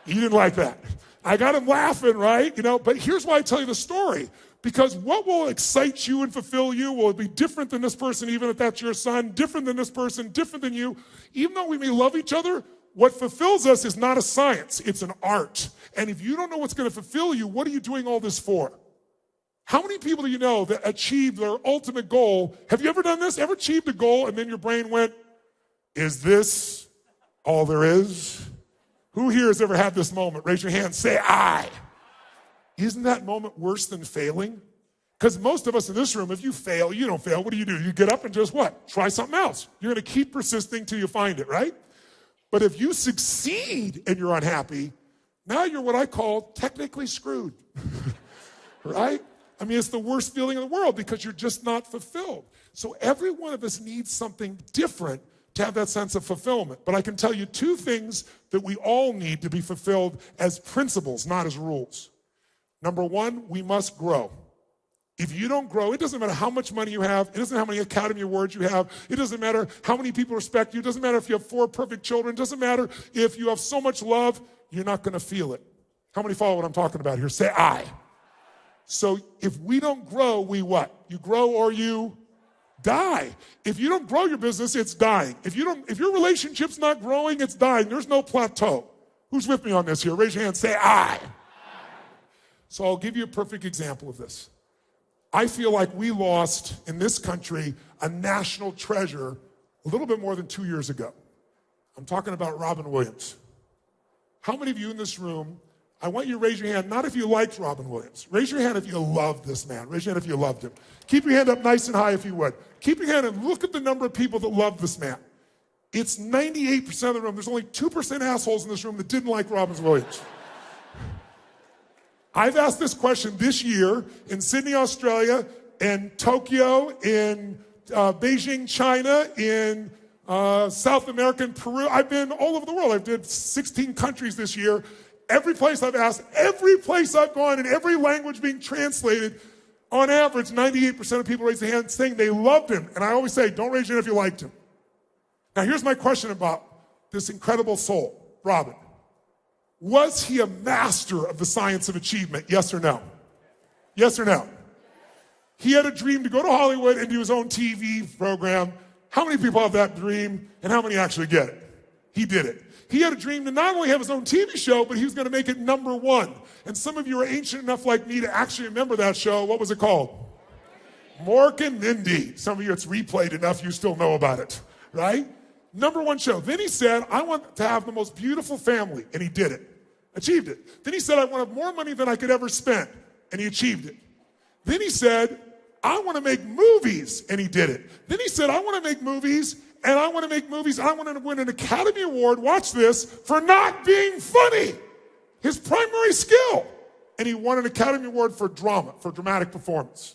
[SPEAKER 1] He didn't like that. I got him laughing, right? But here's why I tell you the story. Because what will excite you and fulfill you will be different than this person, even if that's your son, different than this person, different than you. Even though we may love each other, what fulfills us is not a science, it's an art. And if you don't know what's going to fulfill you, what are you doing all this for? How many people do you know that achieved their ultimate goal? Have you ever done this? Ever achieved a goal and then your brain went, is this all there is? Who here has ever had this moment? Raise your hand, say I. Isn't that moment worse than failing? Because most of us in this room, if you fail, you don't fail. What do? You get up and just what? Try something else. You're going to keep persisting till you find it, right? But if you succeed and you're unhappy, now you're what I call technically screwed, right? I mean, it's the worst feeling in the world because you're just not fulfilled. So every one of us needs something different to have that sense of fulfillment. But I can tell you two things that we all need to be fulfilled as principles, not as rules. Number one, we must grow. If you don't grow, it doesn't matter how much money you have. It doesn't matter how many Academy Awards you have. It doesn't matter how many people respect you. It doesn't matter if you have 4 perfect children. It doesn't matter if you have so much love. You're not going to feel it. How many follow what I'm talking about here? Say I. So if we don't grow, we what? You grow or you die. If you don't grow your business, it's dying. If your relationship's not growing, it's dying. There's no plateau. Who's with me on this here? Raise your hand. Say I. So I'll give you a perfect example of this. I feel like we lost in this country a national treasure a little bit more than 2 years ago. I'm talking about Robin Williams. How many of you in this room, I want you to raise your hand, not if you liked Robin Williams. Raise your hand if you loved this man. Raise your hand if you loved him. Keep your hand up nice and high if you would. Keep your hand and look at the number of people that love this man. It's 98% of the room. There's only 2% assholes in this room that didn't like Robin Williams. I've asked this question this year in Sydney, Australia, in Tokyo, in Beijing, China, in South America, in Peru. I've been all over the world. I've did 16 countries this year. Every place I've asked, every place I've gone, in every language being translated, on average, 98% of people raise their hand saying they loved him. And I always say, don't raise your hand if you liked him. Now, here's my question about this incredible soul, Robin. Was he a master of the science of achievement? Yes or no? Yes or no? He had a dream to go to Hollywood and do his own TV program. How many people have that dream and how many actually get it? He did it. He had a dream to not only have his own TV show, but he was going to make it #1. And some of you are ancient enough like me to actually remember that show. What was it called? Mork and Mindy. Some of you, it's replayed enough, you still know about it, right? #1 show. Then he said, I want to have the most beautiful family. And he did it. Achieved it. Then he said, I want to have more money than I could ever spend. And he achieved it. Then he said, I want to make movies. And he did it. Then he said, I want to make movies, and I want to make movies, and I want to win an Academy Award, watch this, for not being funny. His primary skill. And he won an Academy Award for drama, for dramatic performance.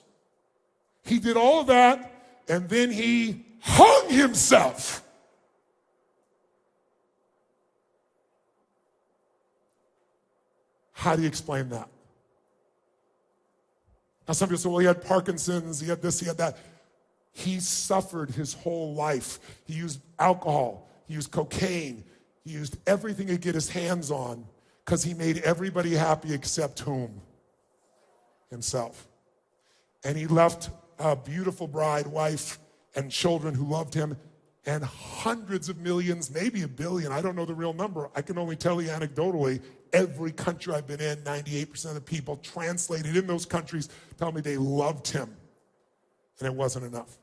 [SPEAKER 1] He did all of that, and then he hung himself. How do you explain that? Now, some people say, well, he had Parkinson's, he had this, he had that. He suffered his whole life. He used alcohol, he used cocaine, he used everything to get his hands on because he made everybody happy except whom? Himself. And he left a beautiful bride, wife, and children who loved him, and hundreds of millions, maybe 1 billion, I don't know the real number. I can only tell you anecdotally, every country I've been in, 98% of the people translated in those countries tell me they loved him. And it wasn't enough.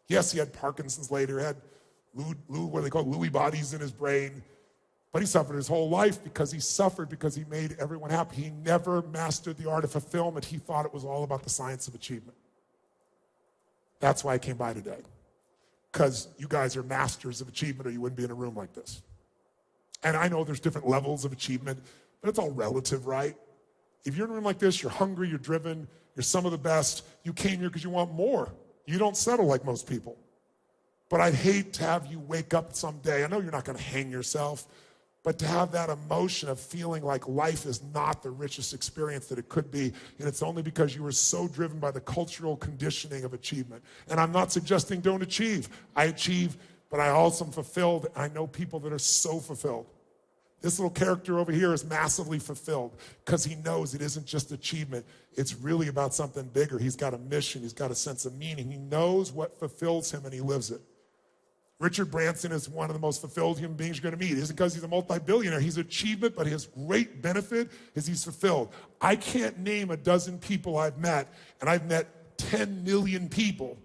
[SPEAKER 1] Yes, he had Parkinson's later, he had what they call Lewy bodies in his brain. But he suffered his whole life because he made everyone happy. He never mastered the art of fulfillment. He thought it was all about the science of achievement. That's why I came by today. Because you guys are masters of achievement or you wouldn't be in a room like this. And I know there's different levels of achievement, but it's all relative, right? If you're in a room like this, you're hungry, you're driven, you're some of the best. You came here because you want more. You don't settle like most people. But I'd hate to have you wake up someday. I know you're not going to hang yourself, but to have that emotion of feeling like life is not the richest experience that it could be, and it's only because you were so driven by the cultural conditioning of achievement. And I'm not suggesting don't achieve. I achieve, but I also am fulfilled. I know people that are so fulfilled. This little character over here is massively fulfilled because he knows it isn't just achievement. It's really about something bigger. He's got a mission. He's got a sense of meaning. He knows what fulfills him, and he lives it. Richard Branson is one of the most fulfilled human beings you're going to meet. It isn't because he's a multi-billionaire. He's achievement, but his great benefit is he's fulfilled. I can't name a dozen people I've met, and I've met 10 million people.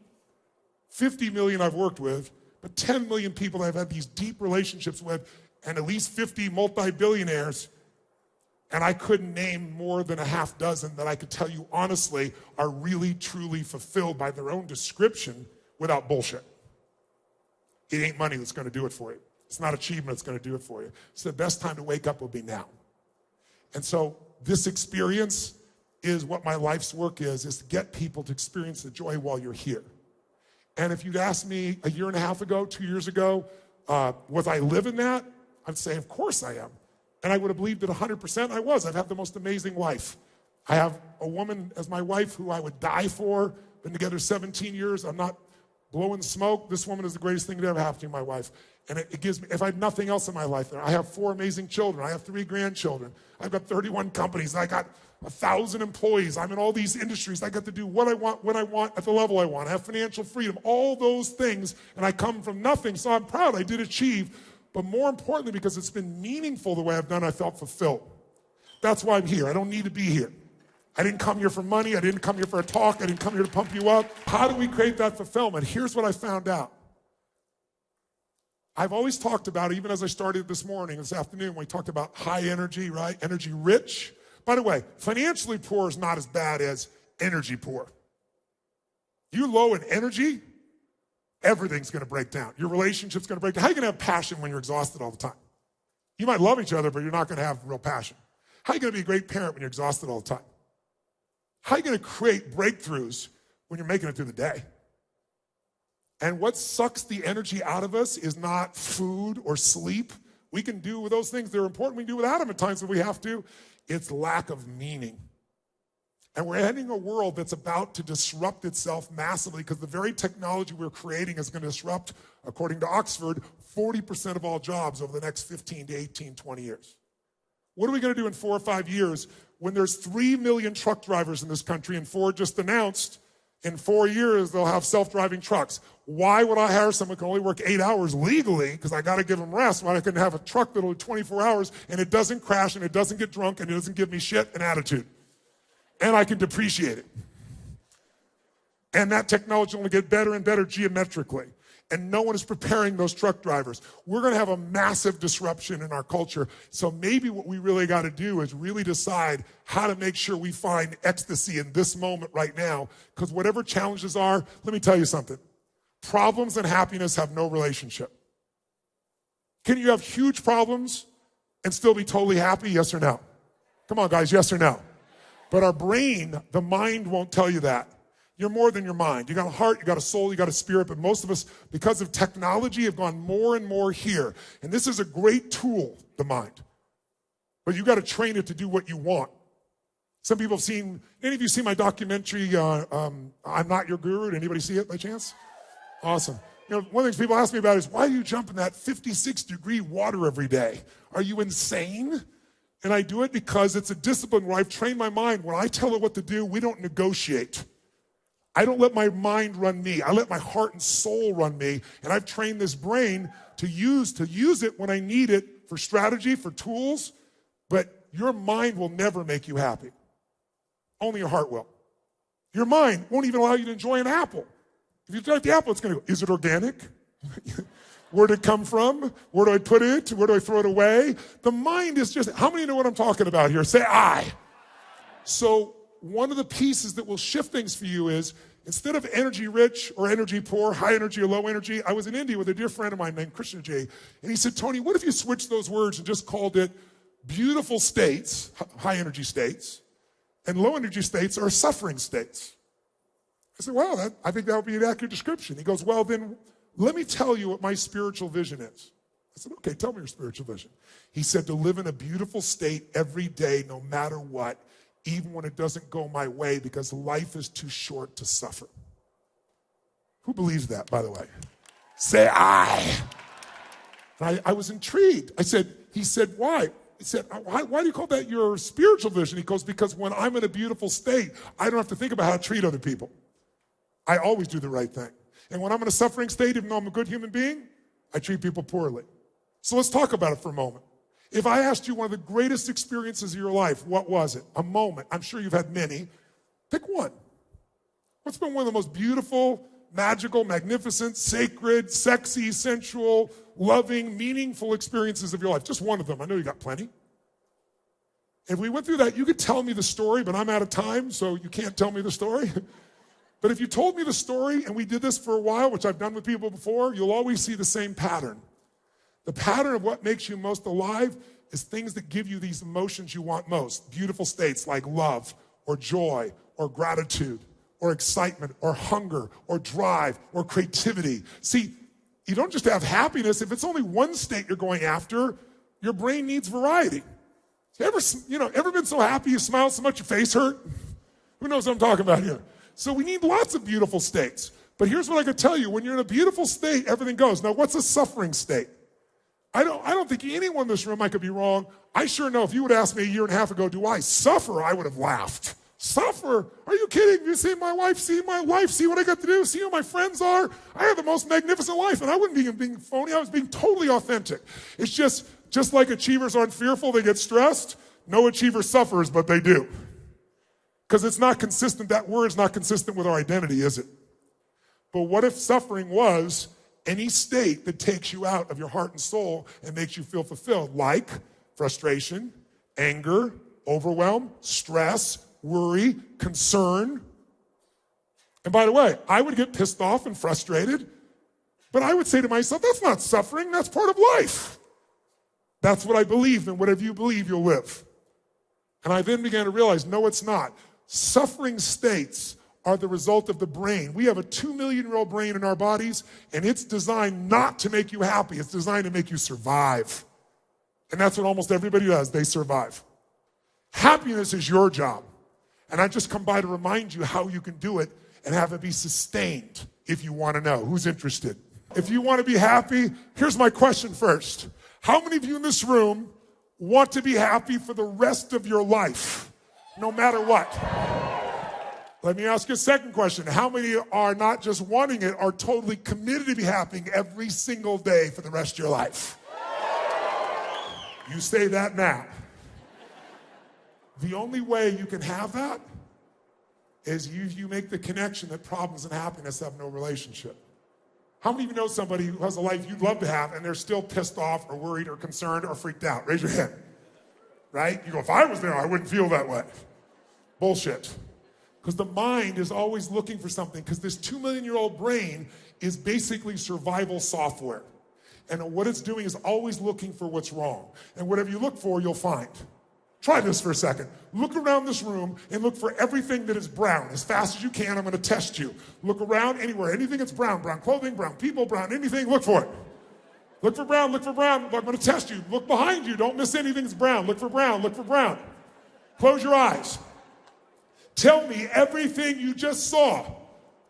[SPEAKER 1] 50 million I've worked with, but 10 million people that I've had these deep relationships with, and at least 50 multi-billionaires, and I couldn't name more than a half dozen that I could tell you honestly are really, truly fulfilled by their own description without bullshit. It ain't money that's going to do it for you. It's not achievement that's going to do it for you. So the best time to wake up will be now. And so this experience is what my life's work is to get people to experience the joy while you're here. And if you'd asked me a year and a half ago, 2 years ago, was I living that? I'd say, of course I am. And I would have believed it 100% I was. I've had the most amazing life. I have a woman as my wife who I would die for. Been together 17 years. I'm not blowing smoke. This woman is the greatest thing to ever happen to me, my wife. And it gives me, if I had nothing else in my life there, I have 4 amazing children. I have 3 grandchildren. I've got 31 companies. I got 1,000 employees. I'm in all these industries. I get to do what I want, when I want, at the level I want. I have financial freedom, all those things. And I come from nothing. So I'm proud I did achieve. But more importantly, because it's been meaningful the way I've done, I felt fulfilled. That's why I'm here. I don't need to be here. I didn't come here for money. I didn't come here for a talk. I didn't come here to pump you up. How do we create that fulfillment? Here's what I found out. I've always talked about, even as I started this morning, this afternoon, when we talked about high energy, right? Energy rich. By the way, financially poor is not as bad as energy poor. You low in energy, everything's going to break down. Your relationship's going to break down. How are you going to have passion when you're exhausted all the time? You might love each other, but you're not going to have real passion. How are you going to be a great parent when you're exhausted all the time? How are you going to create breakthroughs when you're making it through the day? And what sucks the energy out of us is not food or sleep. We can do with those things. They're important. We can do without them at times when we have to. It's lack of meaning. And we're heading a world that's about to disrupt itself massively because the very technology we're creating is going to disrupt, according to Oxford, 40% of all jobs over the next 15 to 18, 20 years. What are we going to do in 4 or 5 years when there's 3 million truck drivers in this country and Ford just announced in 4 years they'll have self-driving trucks? Why would I hire someone who can only work 8 hours legally because I got to give them rest when I can have a truck that'll do 24 hours and it doesn't crash and it doesn't get drunk and it doesn't give me shit and attitude? And I can depreciate it. And that technology will only get better and better geometrically. And no one is preparing those truck drivers. We're going to have a massive disruption in our culture. So maybe what we really got to do is really decide how to make sure we find ecstasy in this moment right now. Because whatever challenges are, let me tell you something. Problems and happiness have no relationship. Can you have huge problems and still be totally happy? Yes or no? Come on, guys, yes or no? But our brain, the mind won't tell you that. You're more than your mind. You got a heart, you got a soul, you got a spirit, but most of us, because of technology, have gone more and more here. And this is a great tool, the mind. But you got to train it to do what you want. Some people have seen, any of you seen my documentary, I'm Not Your Guru? Did anybody see it by chance? Awesome. You know, one of the things people ask me about is, why do you jump in that 56-degree water every day? Are you insane? And I do it because it's a discipline where I've trained my mind. When I tell it what to do, we don't negotiate. I don't let my mind run me. I let my heart and soul run me. And I've trained this brain to use it when I need it for strategy, for tools. But your mind will never make you happy. Only your heart will. Your mind won't even allow you to enjoy an apple. If you try the apple, it's going to go, is it organic? Where did it come from? Where do I put it? Where do I throw it away? The mind is just, how many know what I'm talking about here? Say I. So one of the pieces that will shift things for you is, instead of energy rich or energy poor, high energy or low energy, I was in India with a dear friend of mine named Krishna J. And he said, Tony, what if you switched those words and just called it beautiful states, high energy states, And low energy states are suffering states. I said, well, I think that would be an accurate description. He goes, well, then let me tell you what my spiritual vision is. I said, okay, tell me your spiritual vision. He said, to live in a beautiful state every day, no matter what, even when it doesn't go my way, because life is too short to suffer. Who believes that, by the way? Say I. And I was intrigued. He said, why? He said, why do you call that your spiritual vision? He goes, because when I'm in a beautiful state, I don't have to think about how to treat other people. I always do the right thing. And when I'm in a suffering state, even though I'm a good human being, I treat people poorly. So let's talk about it for a moment. If I asked you one of the greatest experiences of your life, what was it? A moment. I'm sure you've had many. Pick one. What's been one of the most beautiful, magical, magnificent, sacred, sexy, sensual, loving, meaningful experiences of your life? Just one of them. I know you got plenty. If we went through that, you could tell me the story, but I'm out of time, so you can't tell me the story. But if you told me the story, and we did this for a while, which I've done with people before, you'll always see the same pattern. The pattern of what makes you most alive is things that give you these emotions you want most. Beautiful states like love, or joy, or gratitude, or excitement, or hunger, or drive, or creativity. See, you don't just have happiness. If it's only one state you're going after, your brain needs variety. Ever been so happy you smiled so much your face hurt? Who knows what I'm talking about here? So we need lots of beautiful states. But here's what I could tell you. When you're in a beautiful state, everything goes. Now, what's a suffering state? I don't think anyone in this room, I could be wrong. I sure know if you would ask me a year and a half ago, do I suffer? I would have laughed. Suffer? Are you kidding? You see my wife, see my life, see what I got to do, see who my friends are. I have the most magnificent life, and I wouldn't be being phony. I was being totally authentic. It's just like achievers aren't fearful, they get stressed. No achiever suffers, but they do. Because it's not consistent. That word's not consistent with our identity, is it? But what if suffering was any state that takes you out of your heart and soul and makes you feel fulfilled, like frustration, anger, overwhelm, stress, worry, concern? And by the way, I would get pissed off and frustrated, but I would say to myself, that's not suffering, that's part of life. That's what I believe, and whatever you believe, you'll live. And I then began to realize, no, it's not. Suffering states are the result of the brain. We have a 2-million-year-old brain in our bodies, and it's designed not to make you happy. It's designed to make you survive. And that's what almost everybody does. They survive. Happiness is your job. And I just come by to remind you how you can do it and have it be sustained if you want to know. Who's interested? If you want to be happy, here's my question first. How many of you in this room want to be happy for the rest of your life, no matter what? Let me ask you a second question. How many are not just wanting it, are totally committed to be happy every single day for the rest of your life? You say that now. The only way you can have that is you make the connection that problems and happiness have no relationship. How many of you know somebody who has a life you'd love to have and they're still pissed off or worried or concerned or freaked out? Raise your hand. Right? You go, if I was there, I wouldn't feel that way. Bullshit. Because the mind is always looking for something, because this 2-million-year-old brain is basically survival software. And what it's doing is always looking for what's wrong. And whatever you look for, you'll find. Try this for a second. Look around this room and look for everything that is brown. As fast as you can, I'm going to test you. Look around anywhere. Anything that's brown. Brown clothing, brown people, brown anything. Look for it. Look for brown. Look for brown. I'm going to test you. Look behind you. Don't miss anything that's brown. Look for brown. Look for brown. Close your eyes. Tell me everything you just saw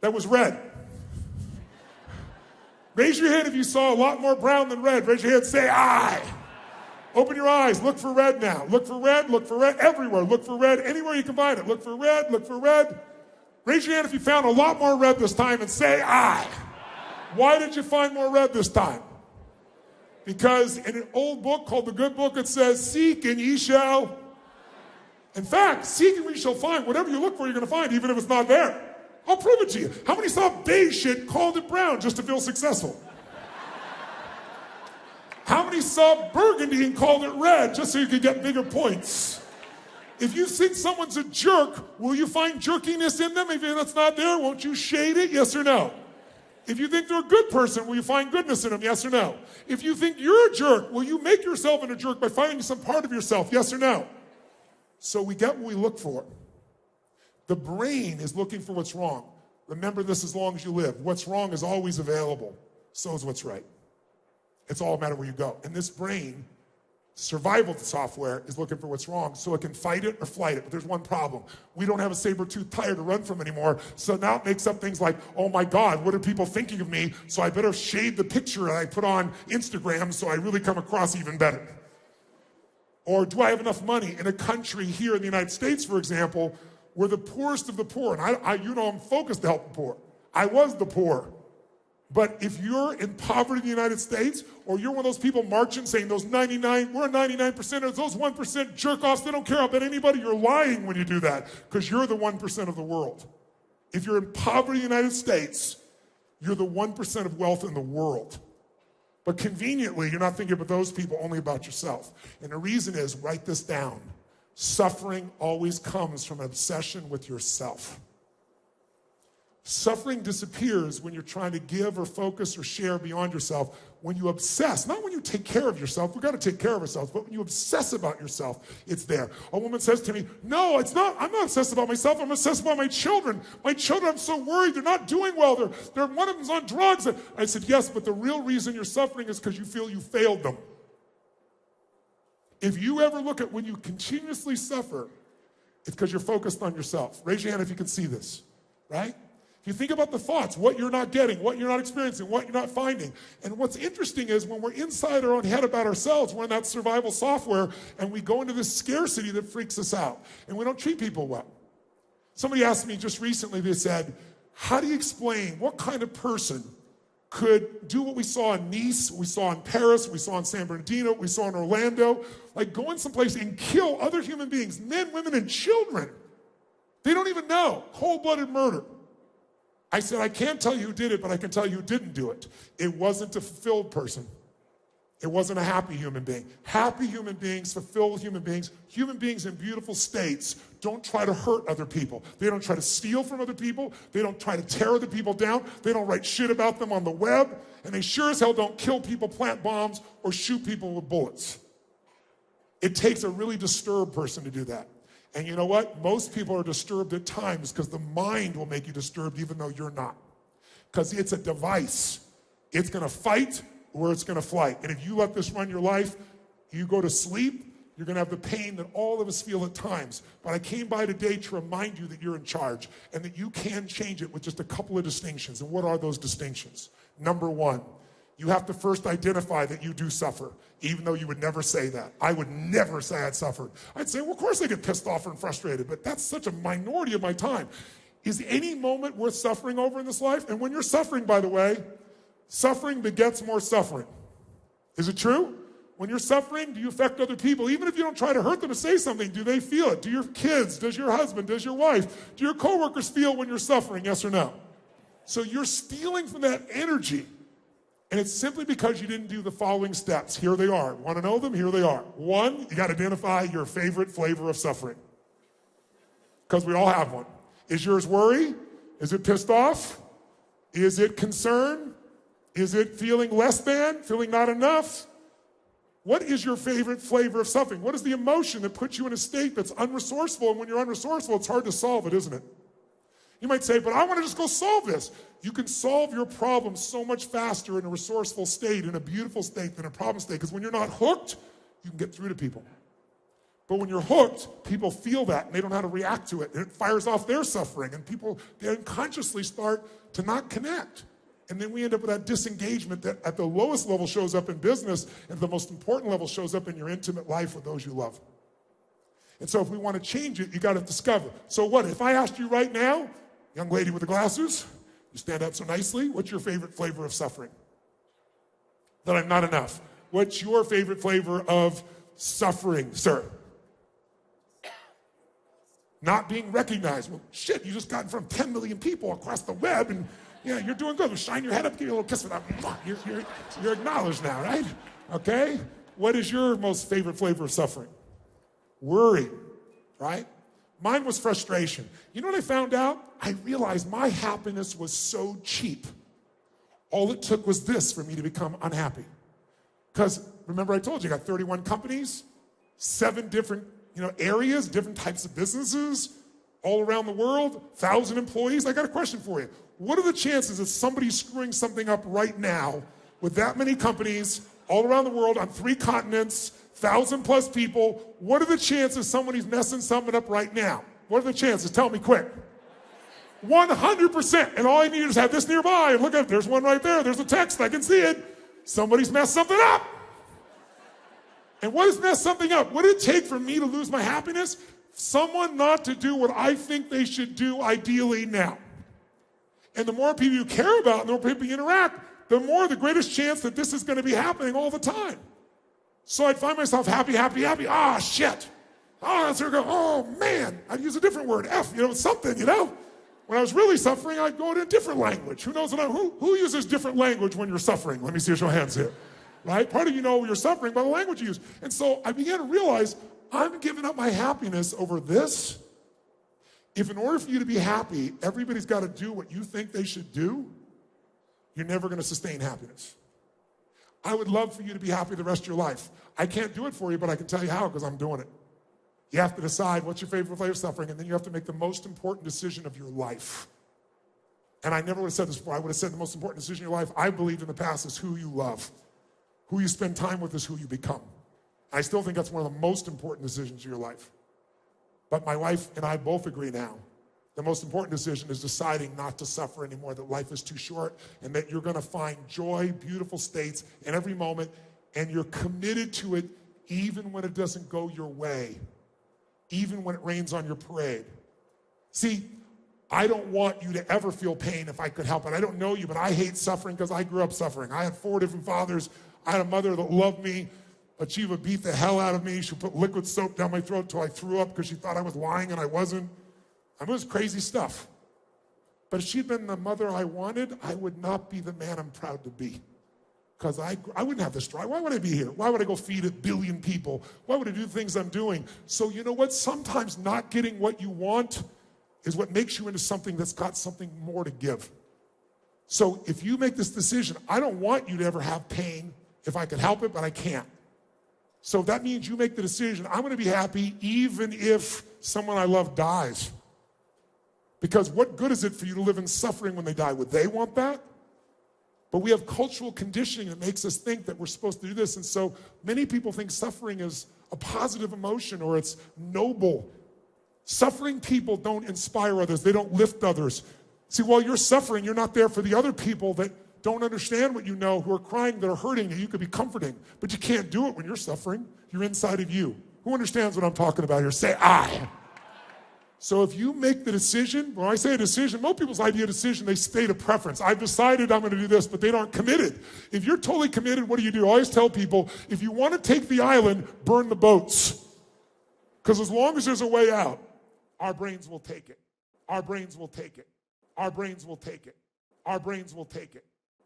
[SPEAKER 1] that was red. Raise your hand if you saw a lot more brown than red. Raise your hand. Say I. Open your eyes. Look for red now. Look for red. Look for red everywhere. Look for red anywhere you can find it. Look for red. Look for red. Raise your hand if you found a lot more red this time and say I. Why did you find more red this time? Because in an old book called the Good Book, it says, seek and ye shall. In fact, seek and we shall find. Whatever you look for, you're going to find, even if it's not there. I'll prove it to you. How many saw beige shit, called it brown just to feel successful? How many saw burgundy and called it red just so you could get bigger points? If you think someone's a jerk, will you find jerkiness in them? If that's not there, won't you shade it? Yes or no? If you think they're a good person, will you find goodness in them? Yes or no? If you think you're a jerk, will you make yourself into a jerk by finding some part of yourself? Yes or no? So we get what we look for. The brain is looking for what's wrong. Remember this as long as you live. What's wrong is always available. So is what's right. It's all a matter where you go. And this brain, survival software, is looking for what's wrong so it can fight it or flight it. But there's one problem. We don't have a saber-toothed tiger to run from anymore. So now it makes up things like, oh my God, what are people thinking of me? So I better shade the picture I put on Instagram so I really come across even better. Or do I have enough money? In a country here in the United States, for example, we're the poorest of the poor. And I'm focused to help the poor. I was the poor. But if you're in poverty in the United States, or you're one of those people marching saying those 99, we're 99%ers, those 1% jerk-offs, they don't care about anybody, you're lying when you do that, because you're the 1% of the world. If you're in poverty in the United States, you're the 1% of wealth in the world. But conveniently, you're not thinking about those people, only about yourself. And the reason is, write this down, suffering always comes from an obsession with yourself. Suffering disappears when you're trying to give or focus or share beyond yourself. When you obsess, not when you take care of yourself, we've got to take care of ourselves, but when you obsess about yourself, it's there. A woman says to me, no, it's not, I'm not obsessed about myself, I'm obsessed about my children. My children, I'm so worried, they're not doing well, one of them's on drugs. I said, yes, but the real reason you're suffering is because you feel you failed them. If you ever look at when you continuously suffer, it's because you're focused on yourself. Raise your hand if you can see this, right? You think about the thoughts, what you're not getting, what you're not experiencing, what you're not finding. And what's interesting is when we're inside our own head about ourselves, we're in that survival software, and we go into this scarcity that freaks us out. And we don't treat people well. Somebody asked me just recently, they said, how do you explain what kind of person could do what we saw in Nice, we saw in Paris, we saw in San Bernardino, we saw in Orlando, like go in someplace and kill other human beings, men, women, and children. They don't even know. Cold-blooded murder. I said, I can't tell you who did it, but I can tell you who didn't do it. It wasn't a fulfilled person. It wasn't a happy human being. Happy human beings, fulfilled human beings in beautiful states don't try to hurt other people. They don't try to steal from other people. They don't try to tear other people down. They don't write shit about them on the web. And they sure as hell don't kill people, plant bombs, or shoot people with bullets. It takes a really disturbed person to do that. And you know what? Most people are disturbed at times because the mind will make you disturbed even though you're not. Because it's a device. It's going to fight or it's going to flight. And if you let this run your life, you go to sleep, you're going to have the pain that all of us feel at times. But I came by today to remind you that you're in charge and that you can change it with just a couple of distinctions. And what are those distinctions? Number one, you have to first identify that you do suffer, even though you would never say that. I would never say I'd suffered. I'd say, well, of course I get pissed off and frustrated, but that's such a minority of my time. Is any moment worth suffering over in this life? And when you're suffering, by the way, suffering begets more suffering. Is it true? When you're suffering, do you affect other people? Even if you don't try to hurt them to say something, do they feel it? Do your kids, does your husband, does your wife, do your coworkers feel when you're suffering, yes or no? So you're stealing from that energy. And it's simply because you didn't do the following steps. Here they are. Want to know them? Here they are. One, you got to identify your favorite flavor of suffering. Because we all have one. Is yours worry? Is it pissed off? Is it concern? Is it feeling less than? Feeling not enough? What is your favorite flavor of suffering? What is the emotion that puts you in a state that's unresourceful? And when you're unresourceful, it's hard to solve it, isn't it? You might say, but I want to just go solve this. You can solve your problem so much faster in a resourceful state, in a beautiful state, than a problem state. Because when you're not hooked, you can get through to people. But when you're hooked, people feel that, and they don't know how to react to it. And it fires off their suffering. And people, they unconsciously start to not connect. And then we end up with that disengagement that at the lowest level shows up in business, and at the most important level shows up in your intimate life with those you love. And so if we want to change it, you got to discover. So what, if I asked you right now, young lady with the glasses, you stand up so nicely, what's your favorite flavor of suffering? That I'm not enough. What's your favorite flavor of suffering, sir? Not being recognized. Well, shit, you just got in front of 10 million people across the web, and yeah, you're doing good. Shine your head up, give you a little kiss for that. You're acknowledged now, right? Okay? What is your most favorite flavor of suffering? Worry, right? Mine was frustration. You know what I found out? I realized my happiness was so cheap. All it took was this for me to become unhappy. Because remember I told you, I got 31 companies, 7 different areas, different types of businesses, all around the world, 1,000 employees. I got a question for you. What are the chances that somebody's screwing something up right now with that many companies all around the world on 3 continents, 1,000 plus people? What are the chances somebody's messing something up right now? What are the chances? Tell me quick. 100%. And all I need is have this nearby. And look at it. There's one right there. There's a text. I can see it. Somebody's messed something up. And what is messed something up? What did it take for me to lose my happiness? Someone not to do what I think they should do ideally now. And the more people you care about, and the more people you interact, the greatest chance that this is going to be happening all the time. So I'd find myself happy. Ah, shit. Oh, that's where I go. Oh, man. I'd use a different word. F, something, When I was really suffering, I'd go in a different language. Who knows who uses different language when you're suffering? Let me see your hands here. Right? Part of you know you're suffering by the language you use. And so I began to realize I'm giving up my happiness over this. If in order for you to be happy, everybody's got to do what you think they should do, you're never going to sustain happiness. I would love for you to be happy the rest of your life. I can't do it for you, but I can tell you how because I'm doing it. You have to decide what's your favorite flavor of suffering, and then you have to make the most important decision of your life. And I never would have said this before. I would have said the most important decision of your life, I believed in the past, is who you love. Who you spend time with is who you become. I still think that's one of the most important decisions of your life. But my wife and I both agree now. The most important decision is deciding not to suffer anymore, that life is too short, and that you're going to find joy, beautiful states in every moment, and you're committed to it even when it doesn't go your way, even when it rains on your parade. See, I don't want you to ever feel pain if I could help it. I don't know you, but I hate suffering because I grew up suffering. I had 4 different fathers. I had a mother that loved me, but she would beat the hell out of me. She would put liquid soap down my throat until I threw up because she thought I was lying and I wasn't. I mean, it was crazy stuff. But if she'd been the mother I wanted, I would not be the man I'm proud to be. Because I wouldn't have this drive. Why would I be here? Why would I go feed 1 billion people? Why would I do the things I'm doing? So you know what? Sometimes not getting what you want is what makes you into something that's got something more to give. So if you make this decision, I don't want you to ever have pain if I could help it, but I can't. So that means you make the decision, I'm going to be happy even if someone I love dies. Because what good is it for you to live in suffering when they die? Would they want that? But we have cultural conditioning that makes us think that we're supposed to do this. And so many people think suffering is a positive emotion or it's noble. Suffering people don't inspire others. They don't lift others. See, while you're suffering, you're not there for the other people that don't understand what you know, who are crying, that are hurting, and you could be comforting. But you can't do it when you're suffering. You're inside of you. Who understands what I'm talking about here? Say, I. So if you make the decision, when I say a decision, most people's idea of decision, they state a preference. I've decided I'm going to do this, but they aren't committed. If you're totally committed, what do? I always tell people, if you want to take the island, burn the boats. Because as long as there's a way out, our brains will take it. Our brains will take it. Our brains will take it. Our brains will take it.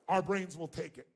[SPEAKER 1] Our brains will take it.